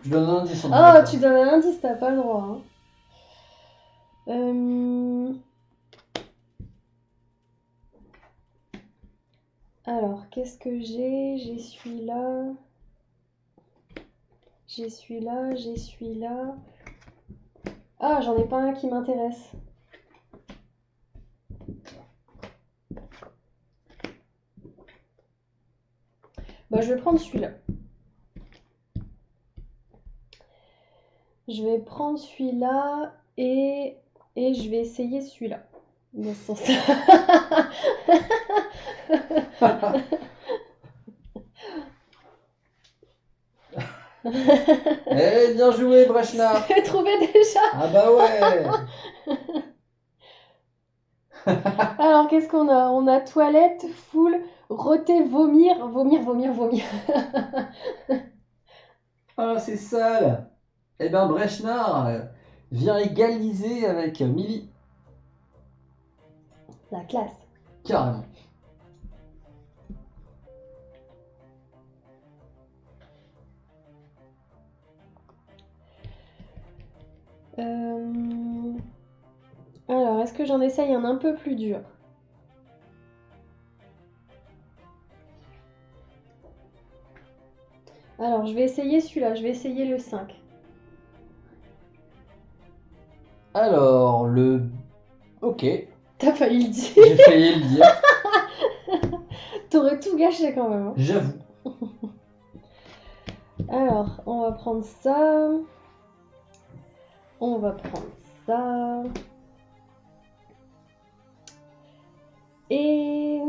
Je donne un indice. Oh, tu donnes un indice, t'as pas le droit. Hein. Alors, qu'est-ce que j'ai? J'ai celui-là. J'ai celui-là, j'ai celui-là. Ah, j'en ai pas un qui m'intéresse. Bah, je vais prendre celui-là. Je vais prendre celui-là et je vais essayer celui-là. Dans ce sens-là. Eh, bien joué, Brechna. J'ai trouvé déjà. Ah bah ouais. Alors, qu'est-ce qu'on a? On a toilette, foule, roter, vomir, vomir, vomir, vomir. Ah, c'est sale. Eh ben, Brechna vient égaliser avec Milly. La classe. Carrément. Alors, est-ce que j'en essaye un peu plus dur? Alors, je vais essayer celui-là, je vais essayer le 5. Alors, le... Ok, T'as failli le dire. j'ai failli le dire, T'aurais tout gâché quand même. Hein. j'avoue. Alors, on va prendre ça. On va prendre ça. Et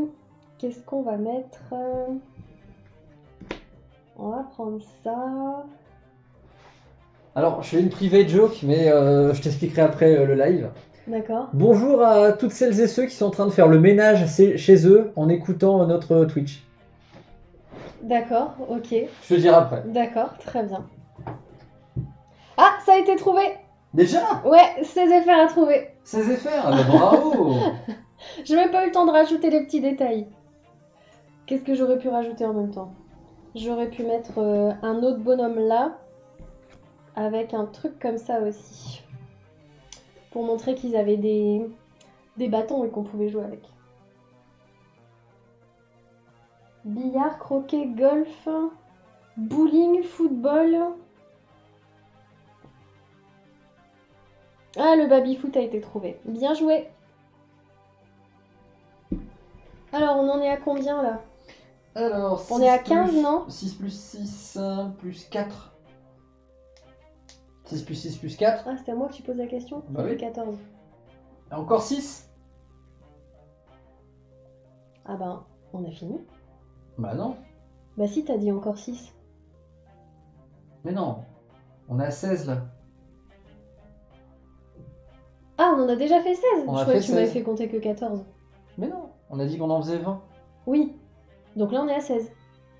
qu'est-ce qu'on va mettre? On va prendre ça. Alors, je fais une private joke, mais je t'expliquerai après le live. D'accord. Bonjour à toutes celles et ceux qui sont en train de faire le ménage chez eux en écoutant notre Twitch. D'accord, ok. Je te dirai après. D'accord, très bien. Ah, ça a été trouvé! Déjà Ouais, 16 FR à trouver. 16 FR, ah bah bravo. J'ai même pas eu le temps de rajouter les petits détails. Qu'est-ce que j'aurais pu rajouter en même temps? J'aurais pu mettre un autre bonhomme là, avec un truc comme ça aussi. Pour montrer qu'ils avaient des bâtons et qu'on pouvait jouer avec. Billard, croquet, golf, bowling, football. Ah, le baby-foot a été trouvé. Bien joué. Alors, on en est à combien là? Alors, On est à 15, non? 6 plus 6 plus 4. 6 plus 6 plus 4. Ah, c'était à moi que tu poses la question? Bah Ça fait oui. 14. Encore 6. Ah bah, on a fini. Bah non. Bah si, t'as dit encore 6. Mais non. On est à 16 là. Ah, on en a déjà fait 16. On Je a croyais fait que tu m'avais 16. fait compter que 14. Mais non. On a dit qu'on en faisait 20. Oui. Donc là, on est à 16.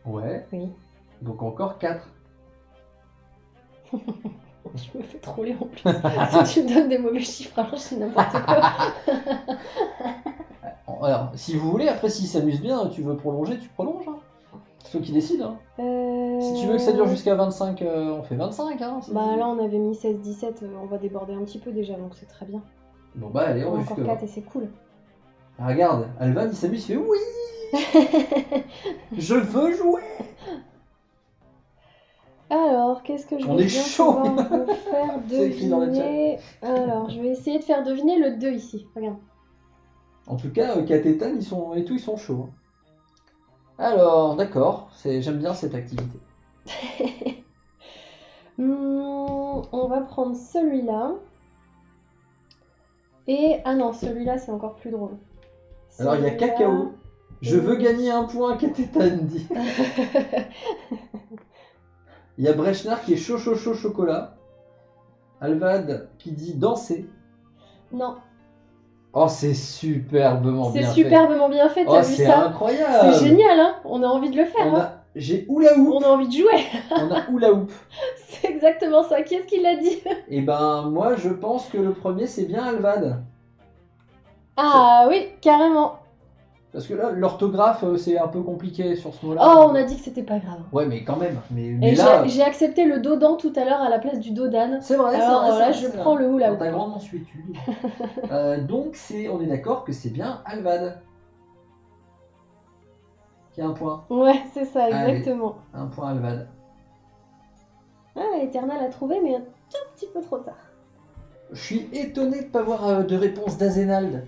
Ouais. Oui. Donc encore 4. Je me fais troller en plus. Si tu me donnes des mauvais chiffres, alors c'est n'importe quoi. Alors, si vous voulez, après, s'ils s'amusent bien, tu veux prolonger, tu prolonges. Hein. C'est toi qui décides. Hein. Si tu veux que ça dure jusqu'à 25, on fait 25. Hein, Bah là, on avait mis 16-17. On va déborder un petit peu déjà, donc c'est très bien. Bon bah allez, on On a va encore jusque 4 et c'est cool. Ah, regarde, Alvan il s'amuse, il fait oui. Je veux jouer. Alors, qu'est-ce que je On vais est bien chaud. pouvoir vous faire C'est écrit dans le deviner? Alors, je vais essayer de faire deviner le 2 ici. Regarde. En tout cas, Katetan, ils sont chauds. Hein. Alors, d'accord, j'aime bien cette activité. On va prendre celui-là. Et... Ah non, celui-là, c'est encore plus drôle. Alors, il y a Celui-là- Cacao. Je veux gagner un point, Katetan dit. Il y a Brechner qui est chaud chocolat. Alvad qui dit danser. Non. Oh, c'est superbement C'est bien fait. superbement bien fait, Oh, t'as vu c'est ça? incroyable. C'est génial, hein? On a envie de le faire, hein? J'ai hula hoop. On a envie de jouer. On a hula hoop. C'est exactement ça. Qui est-ce qui l'a dit? Et ben, moi, je pense que le premier, c'est bien Alvad. Ah oui, carrément. Parce que là, l'orthographe, c'est un peu compliqué sur ce mot-là. Oh, on a dit que c'était pas grave. Ouais, mais quand même. Mais Et là, j'ai accepté le dodan tout à l'heure à la place du dodan. c'est vrai, c'est Alors vrai. là, c'est je vrai, prends c'est le vrai. hula Dans hoop. ta grande mansuétude. Donc, on est d'accord que c'est bien Alvad. Qui a un point. Ouais, c'est ça, Allez. exactement. Un point Alvad. Ah, Eternal a trouvé, mais un tout petit peu trop tard. Je suis étonné de ne pas avoir de réponse d'Azenald.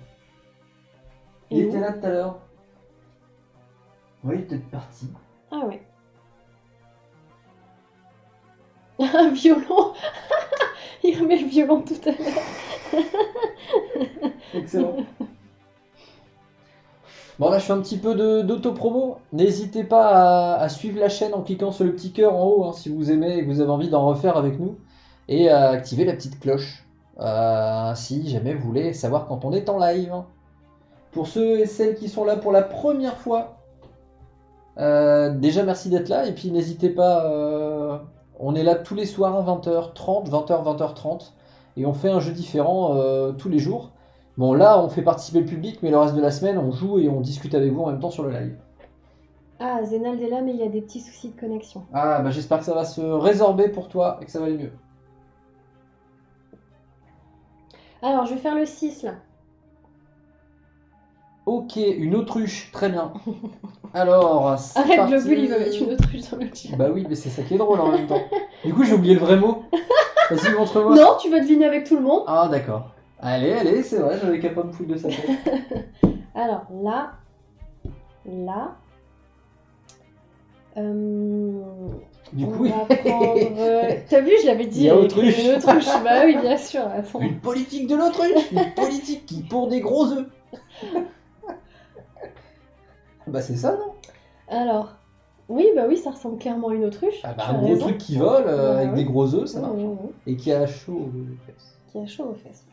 Il Et était où là tout à l'heure. Oui, il est peut-être parti. Ah ouais. Un violon. Il remet le violon tout à l'heure. Excellent. Bon, là, je fais un petit peu d'auto-promo. N'hésitez pas à suivre la chaîne en cliquant sur le petit cœur en haut, hein, si vous aimez et que vous avez envie d'en refaire avec nous. Et à activer la petite cloche, si jamais vous voulez savoir quand on est en live. Pour ceux et celles qui sont là pour la première fois, déjà merci d'être là. Et puis n'hésitez pas, on est là tous les soirs à 20h30, 20h, 20h30. Et on fait un jeu différent tous les jours. Bon, là, on fait participer le public, mais le reste de la semaine, on joue et on discute avec vous en même temps sur le live. Ah, Zénald est là, mais il y a des petits soucis de connexion. Ah, bah j'espère que ça va se résorber pour toi et que ça va aller mieux. Alors, je vais faire le 6 là. Ok, une autruche, très bien. Alors, c'est Arrête, parti. Globule, il va mettre une autruche dans le chat. Bah oui, mais c'est ça qui est drôle en même temps. Du coup, j'ai oublié le vrai mot. Vas-y, montre-moi. Non, tu vas deviner avec tout le monde. Ah, d'accord. Allez, c'est vrai, j'avais qu'à pas me foutre de sa tête. Alors, là. Du On coup, va prendre. T'as vu, je l'avais dit. Il y a avait autruche. écrit une autruche. Bah oui, bien sûr. Attends. une politique de l'autruche, une politique qui pond des gros œufs. Bah c'est ça, non? Alors, oui, bah oui, ça ressemble clairement à une autruche. Ah bah tu un as gros raison. truc qui vole Bah avec oui. des gros œufs, ça marche. Oui. Et qui a chaud aux fesses. Qui a chaud aux fesses.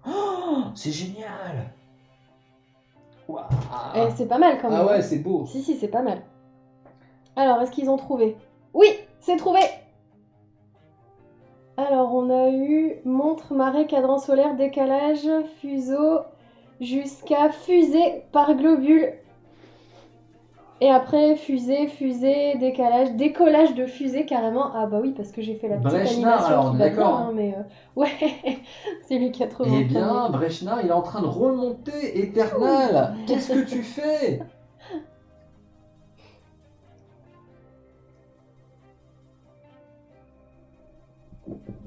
Oh, c'est génial. Waouh. Eh, c'est pas mal quand même. Ah ouais, c'est beau. Si, c'est pas mal. Alors, est-ce qu'ils ont trouvé? Oui, c'est trouvé. Alors, on a eu montre, marée, cadran solaire, décalage, fuseau, jusqu'à fusée par globule. Et après, fusée, décalage, décollage de fusée carrément. Ah bah oui, parce que j'ai fait la petite Brechnar, animation alors, qui on est va d'accord, bien, hein. hein, mais ouais, c'est lui qui a trouvé. Eh bien, Brechnar, il est en train de remonter Eternal. Qu'est-ce que tu fais?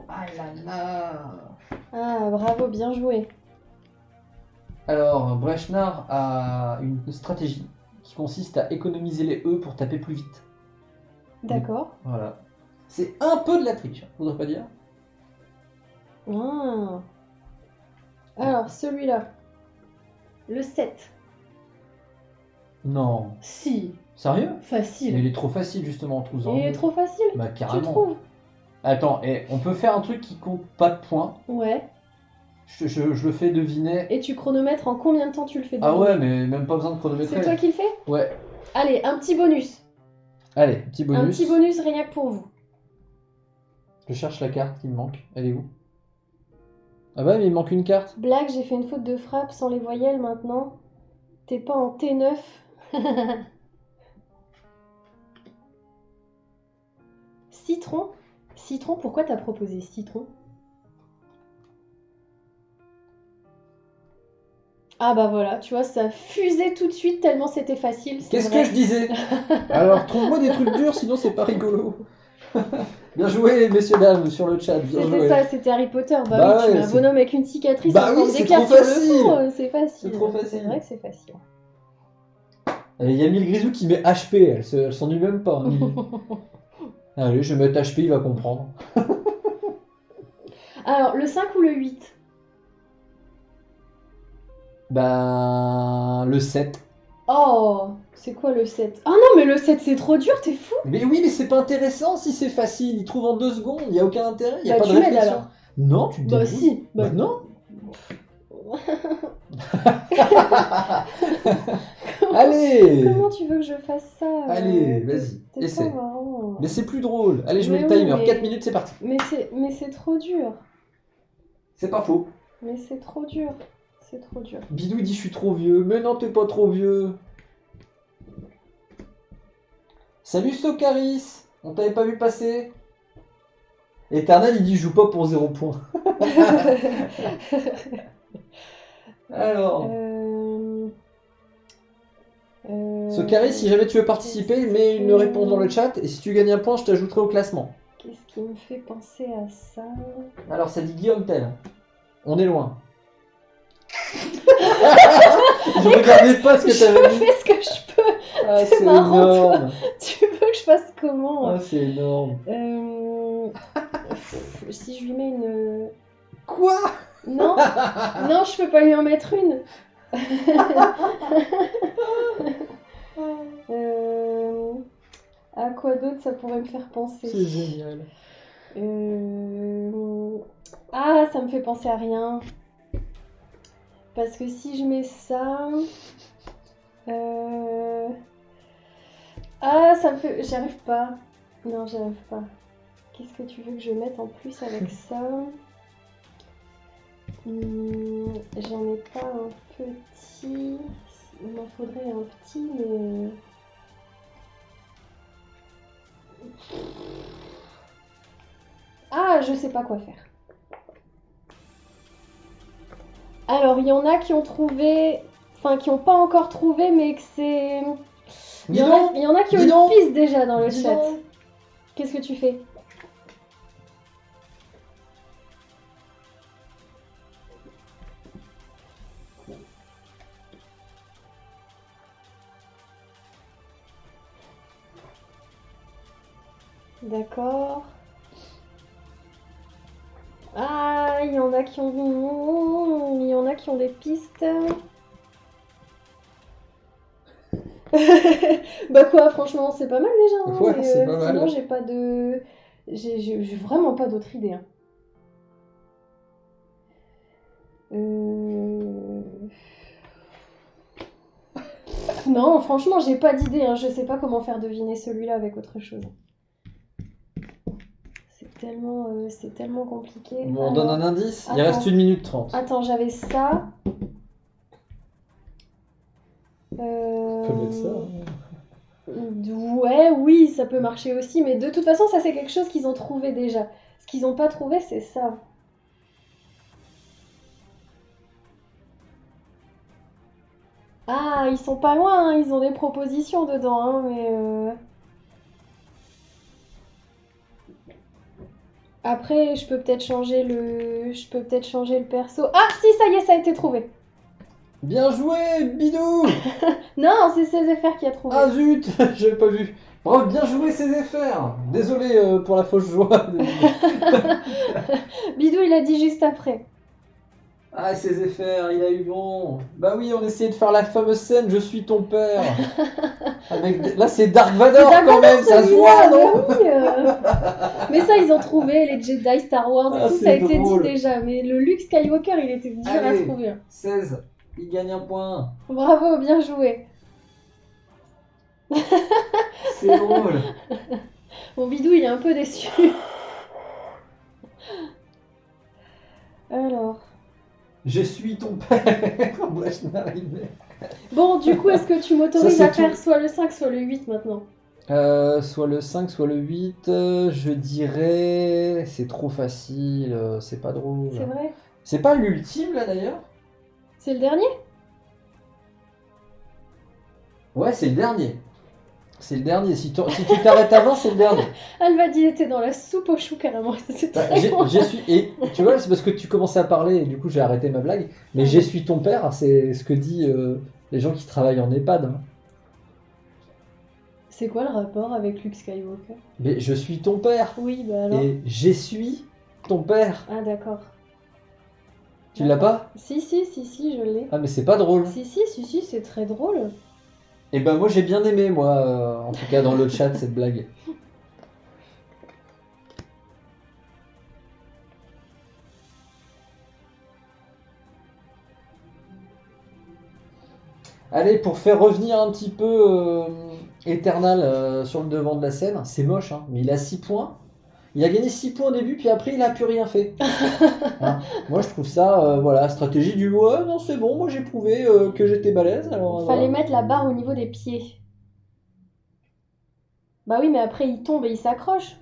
Ah là là. Ah, bravo, bien joué. Alors, Brechnar a une stratégie qui consiste à économiser les E pour taper plus vite. D'accord. Voilà. C'est un peu de la triche, hein, faudrait pas dire. Ah. Alors, celui-là. Le 7. Non. Si, Sérieux? Mais facile. il est trop facile justement en trouvant. Il est trop facile, Bah tu carrément. trouves? Attends, on peut faire un truc qui compte pas de points. Ouais. Je le fais deviner. Et tu chronomètres en combien de temps tu le fais Ah deviner? ouais, mais même pas besoin de chronométrer. C'est toi qui le fais? Ouais. Allez, un petit bonus. Allez, petit bonus. Un petit bonus rien que pour vous. Je cherche la carte qui me manque. Elle est où? Ah bah mais il me manque une carte. Blague, j'ai fait une faute de frappe sans les voyelles maintenant. T'es pas en T9. Citron? Citron, pourquoi t'as proposé citron? Ah bah voilà, tu vois, ça a fusé tout de suite tellement c'était facile. c'est Qu'est-ce vrai. que je disais? Alors trouve-moi des trucs durs, sinon c'est pas rigolo. Bien joué, messieurs dames, sur le chat. Bien C'était joué. ça, c'était Harry Potter. Bah, Bah oui, tu ouais, mets un c'est- bonhomme avec une cicatrice Bah en oui, forme c'est d'éclair trop sur facile. le front, c'est facile. C'est trop facile. C'est vrai que c'est facile. Il y a Mille Grisou qui met HP, elle s'ennuie même pas. hein, Milly. Allez, je vais mettre HP, il va comprendre. Alors, le 5 ou le 8? Ben, le 7. Oh, c'est quoi le 7? Ah non, mais le 7 c'est trop dur, t'es fou. Mais oui, mais c'est pas intéressant si c'est facile. Il trouve en 2 secondes, il y a aucun intérêt, il y a Bah, pas de tu m'aides réflexion. alors. Non, tu te Bah débrouilles. si. Bah non. Allez. Comment tu veux que je fasse ça Allez, vas-y, T'es pas essaie. marrant. Mais c'est plus drôle. Allez, je mets Mais le oui, timer. mais- 4 minutes, c'est parti. Mais c'est trop dur. C'est pas faux. Mais c'est trop dur. C'est trop dur. Bidou il dit je suis trop vieux. Mais non, t'es pas trop vieux. Salut Socaris. On t'avait pas vu passer. Eternal il dit je joue pas pour 0 points. Alors. Socaris, si jamais tu veux participer, mets une réponse dans le chat. Et si tu gagnes un point, je t'ajouterai au classement. Qu'est-ce qui me fait penser à ça? Alors ça dit Guillaume Tell. On est loin. Je regardais pas ce que Je t'avais dit. fais ce que je peux. Ah, c'est c'est marrant, énorme. Tu veux que je fasse comment? Ah, c'est énorme. Si je lui mets une... Quoi? Non, non, je peux pas lui en mettre une. À quoi d'autre ça pourrait me faire penser? C'est génial. Ah, ça me fait penser à rien. Parce que si je mets ça... Ah, ça me fait... J'y arrive pas. Non, j'y arrive pas. Qu'est-ce que tu veux que je mette en plus avec ça? J'en ai pas un petit. Il m'en faudrait un petit, mais... Ah, je sais pas quoi faire. Alors, il y en a qui ont trouvé... Enfin, qui n'ont pas encore trouvé, mais que c'est... Il y en a qui ont une piste déjà dans le chat. Qu'est-ce que tu fais? D'accord. Ah, il y en a qui ont... Il y en a qui ont des pistes. Bah quoi, franchement, c'est pas mal déjà. Hein, Ouais, mais, c'est pas mal. sinon, j'ai pas de... J'ai vraiment pas d'autres idées. Hein. Non, franchement, j'ai pas d'idée. Hein. Je sais pas comment faire deviner celui-là avec autre chose. C'est tellement compliqué. Bon, on donne un indice. Il attends. reste 1 minute 30. Attends, j'avais ça. On peut mettre ça. Ouais, oui, ça peut marcher aussi, mais de toute façon, ça c'est quelque chose qu'ils ont trouvé déjà. Ce qu'ils n'ont pas trouvé, c'est ça. Ah, ils sont pas loin, hein, ils ont des propositions dedans, hein, mais... Après, je peux peut-être changer le perso. Ah, si, ça y est, ça a été trouvé. Bien joué, Bidou. Non, c'est CZFR qui a trouvé. Ah zut, j'avais pas vu. Bravo, bien joué CZFR. Désolé pour la fausse joie. Bidou, il a dit juste après. Ah, CZFR, il a eu bon. Bah oui, on essayait de faire la fameuse scène Je suis ton père. Là, c'est Dark Vador quand même, ça se voit, non? Oui, mais ça, ils ont trouvé les Jedi, Star Wars et Ah, tout, c'est ça a été drôle. dit déjà. Mais le Luke Skywalker, il était dur Allez. à trouver. 16, il gagne un point. Bravo, bien joué. C'est drôle. Bon, Bidou, il est un peu déçu. Alors... Je suis ton père. Bon, du coup, est-ce que tu m'autorises Ça, à c'est faire tout. soit le 5, soit le 8 maintenant? Soit le 5, soit le 8, je dirais... C'est trop facile, c'est pas drôle. C'est vrai? C'est pas l'ultime là d'ailleurs? C'est le dernier? Ouais, c'est le dernier. C'est le dernier. Si tu t'arrêtes avant, c'est le dernier. Alvadi était dans la soupe aux choux carrément. C'est Bah, très bon. Et tu vois, c'est parce que tu commençais à parler et du coup j'ai arrêté ma blague. Mais je suis ton père, c'est ce que dit les gens qui travaillent en EHPAD. Hein. C'est quoi le rapport avec Luke Skywalker? Mais je suis ton père. Oui, bah alors. Et j'essuie ton père. Ah, d'accord. Tu l'as pas? Si, je l'ai. Ah mais c'est pas drôle. Si, c'est très drôle. Et ben moi j'ai bien aimé moi, en tout cas dans le chat cette blague. Allez, pour faire revenir un petit peu Eternal sur le devant de la scène, c'est moche, hein, mais il a 6 points. Il a gagné 6 points au début, puis après il a plus rien fait. Hein. Moi je trouve ça, voilà, stratégie du ouais, non c'est bon, moi j'ai prouvé que j'étais balèze, alors Fallait voilà. mettre la barre au niveau des pieds. Bah oui, mais après il tombe et il s'accroche.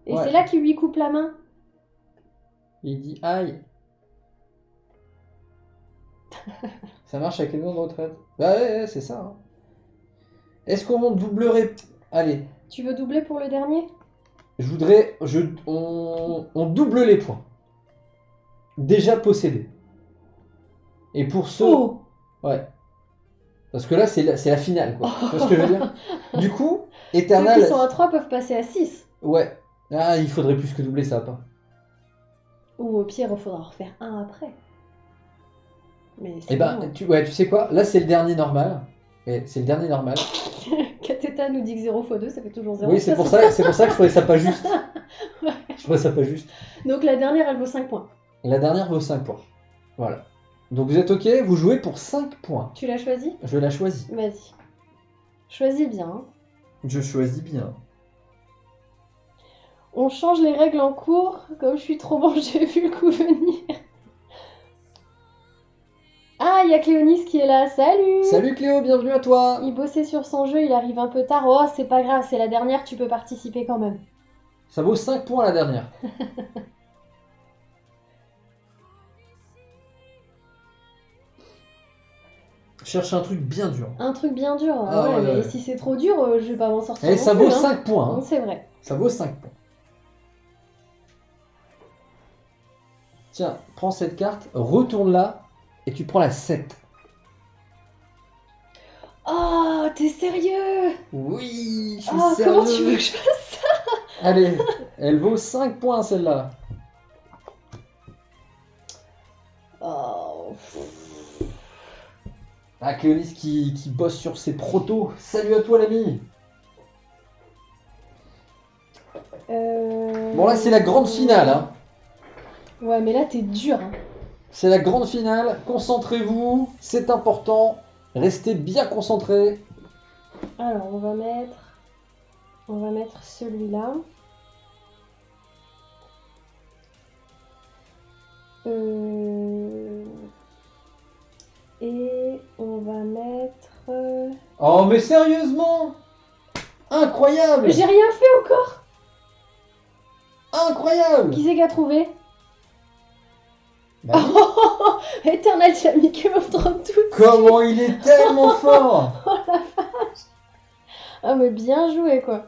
Et Ouais, c'est là qu'il lui coupe la main. il dit aïe. Ça marche avec les noms de retraite. Bah ouais, c'est ça. Hein. Est-ce qu'on doublerait. Allez, Tu veux doubler pour le dernier? je voudrais. On double les points. Déjà possédés. Et pour ceux. Oh! Ouais. Parce que là, c'est la finale, quoi. Tu vois ce que je veux dire? Du coup, Ceux qui Eternal. sont à 3 peuvent passer à 6. Ouais. Ah, il faudrait plus que doubler ça, pas. Ou au pire, il faudra en refaire un après. Mais Et ben, sinon... ouais, tu sais quoi? Là, c'est le dernier normal. Et c'est le dernier normal. Kateta nous dit que 0 x 2, ça fait toujours 0. Oui, c'est pour ça que je trouvais ça pas juste. Je trouvais ça pas juste. Donc la dernière, elle vaut 5 points. La dernière vaut 5 points. Voilà. Donc vous êtes ok? Vous jouez pour 5 points. Tu l'as choisi? Je la choisis. Vas-y. Choisis bien. Hein. Je choisis bien. On change les règles en cours. Comme je suis trop bon, j'ai vu le coup venir. Ah, il y a Cléonis qui est là. Salut! Salut Cléo, bienvenue à toi. Il bossait sur son jeu, il arrive un peu tard. Oh, c'est pas grave, c'est la dernière, tu peux participer quand même. Ça vaut 5 points la dernière. Cherche un truc bien dur. Un truc bien dur. Ah, ouais, ouais, mais ouais. si c'est trop dur, je vais pas m'en sortir. Et non ça plus, vaut hein. 5 points. Non, Hein. c'est vrai. Ça vaut 5 points. Tiens, prends cette carte, retourne-la et tu prends la 7. Oh, t'es sérieux? Oui, je suis Oh, sérieux. comment tu veux que je fasse? Allez, elle vaut 5 points celle-là. Oh. Ah, Cléonis qui bosse sur ses protos. Salut à toi l'ami. Bon là c'est la grande finale. Hein. Ouais, mais là t'es dur. Hein. C'est la grande finale. Concentrez-vous, c'est important. Restez bien concentrés. Alors, on va mettre celui-là. Et on va mettre... Oh mais sérieusement, incroyable. J'ai rien fait encore. Incroyable. Qui c'est qui a trouvé? Bah oui. Eternal, tu as mis Game of Thrones tout. Comment il est tellement fort. Ah mais bien joué quoi.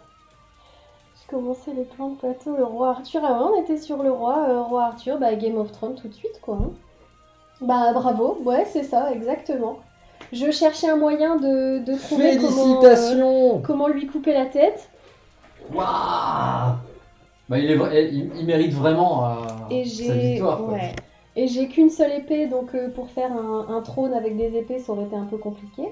J'ai commencé les plans de plateau, le roi Arthur. Ah ouais, on était sur le roi Arthur, bah Game of Thrones tout de suite quoi. Hein. Bah bravo, ouais c'est ça, exactement. Je cherchais un moyen de trouver Félicitations. comment lui couper la tête. Waouh. Bah il mérite vraiment Et sa victoire. Quoi. ouais. Et j'ai qu'une seule épée, donc pour faire un trône avec des épées, ça aurait été un peu compliqué.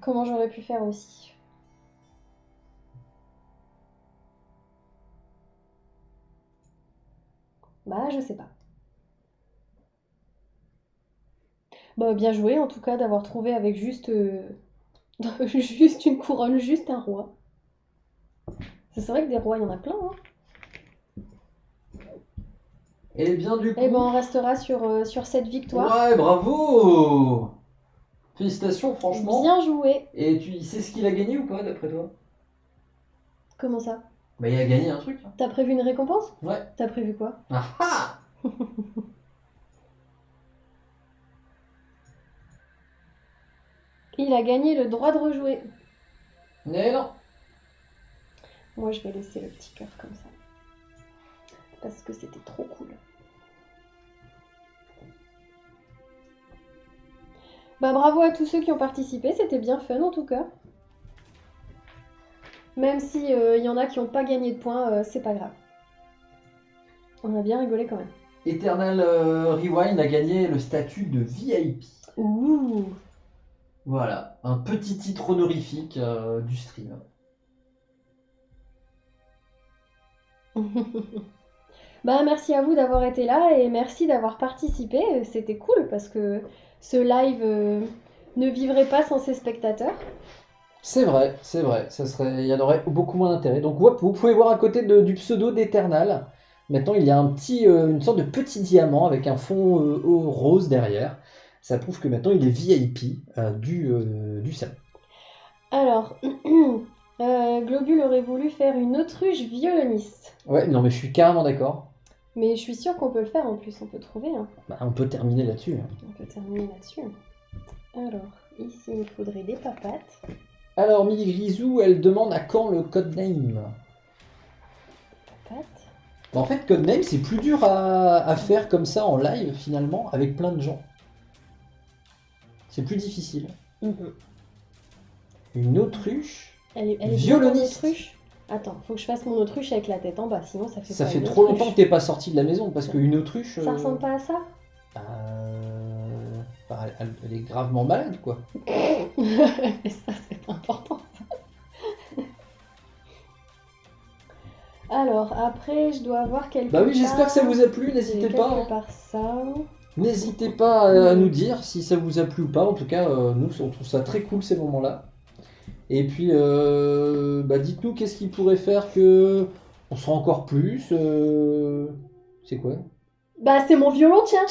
Comment j'aurais pu faire aussi? Bah, je sais pas. Bah, bien joué en tout cas d'avoir trouvé avec juste, juste une couronne, juste un roi. C'est vrai que des rois, il y en a plein. Hein. Et bien du coup. Et ben, on restera sur cette victoire. Ouais, bravo. Félicitations, franchement. Bien joué. Et tu sais ce qu'il a gagné ou pas, d'après toi? Comment ça? Bah, il a gagné un truc. Hein. T'as prévu une récompense? Ouais. T'as prévu quoi? Ah ah. Il a gagné le droit de rejouer. Mais non. Moi, je vais laisser le petit cœur comme ça. Parce que c'était trop cool. Bah bravo à tous ceux qui ont participé, c'était bien fun en tout cas. Même si y en a qui n'ont pas gagné de points, c'est pas grave. On a bien rigolé quand même. Eternal Rewind a gagné le statut de VIP. Ouh. Voilà, un petit titre honorifique du stream. Bah, merci à vous d'avoir été là et merci d'avoir participé. C'était cool parce que ce live ne vivrait pas sans ses spectateurs. C'est vrai, il y en aurait beaucoup moins d'intérêt. Donc ouais, vous pouvez voir à côté du pseudo d'Eternal. Maintenant, il y a une sorte de petit diamant avec un fond rose derrière. Ça prouve que maintenant il est VIP du salon. Alors, Globule aurait voulu faire une autruche violoniste. Ouais, non mais je suis carrément d'accord. Mais je suis sûre qu'on peut le faire en plus, on peut trouver. Hein. Bah, on peut terminer là-dessus. On peut terminer là-dessus. Alors, ici, il faudrait des papates. Alors, Milly Grisou, elle demande à quand le codename. Papates. En fait, codename, c'est plus dur à faire comme ça en live, finalement, avec plein de gens. C'est plus difficile. Une autruche Elle est violoniste. bien, mon autruche. Attends, faut que je fasse mon autruche avec la tête en bas, sinon ça fait Ça pas fait une trop autruche. longtemps que t'es pas sorti de la maison, parce qu'une autruche... Ça ressemble pas à ça elle est gravement malade, quoi. Mais ça, c'est pas important. Alors, après, je dois avoir quelque Bah oui, j'espère que ça vous a plu, n'hésitez pas. Quelque part ça. N'hésitez pas à nous dire si ça vous a plu ou pas. En tout cas, nous, on trouve ça très cool ces moments-là. Et puis, dites-nous qu'est-ce qu'il pourrait faire que on soit encore plus. C'est quoi? Bah, c'est mon violon, tiens.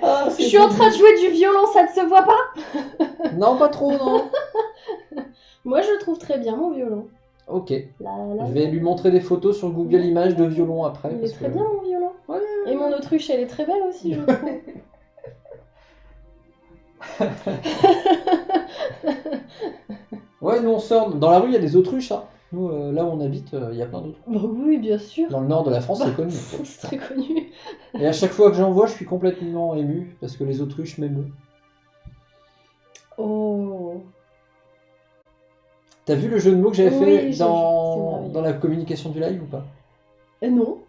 Ah, Je suis en train de jouer du violon, ça ne se voit pas? Non, pas trop, non. Moi, je le trouve très bien, mon violon. Ok. Je vais lui montrer des photos sur Google Images de violon après. Il est très bien, mon violon. Ouais. Et mon autruche, elle est très belle aussi, je trouve. Ouais, nous on sort. Dans la rue, il y a des autruches, hein. Nous, là où on habite, il y a plein d'autruches. Bah oui, bien sûr. Dans le nord de la France, c'est connu. C'est très connu. Et à chaque fois que j'en vois, je suis complètement ému parce que les autruches m'émeuvent. Oh. T'as vu le jeu de mots que j'avais Oui, fait j'ai dans vu, c'est la communication du live ou pas? Non.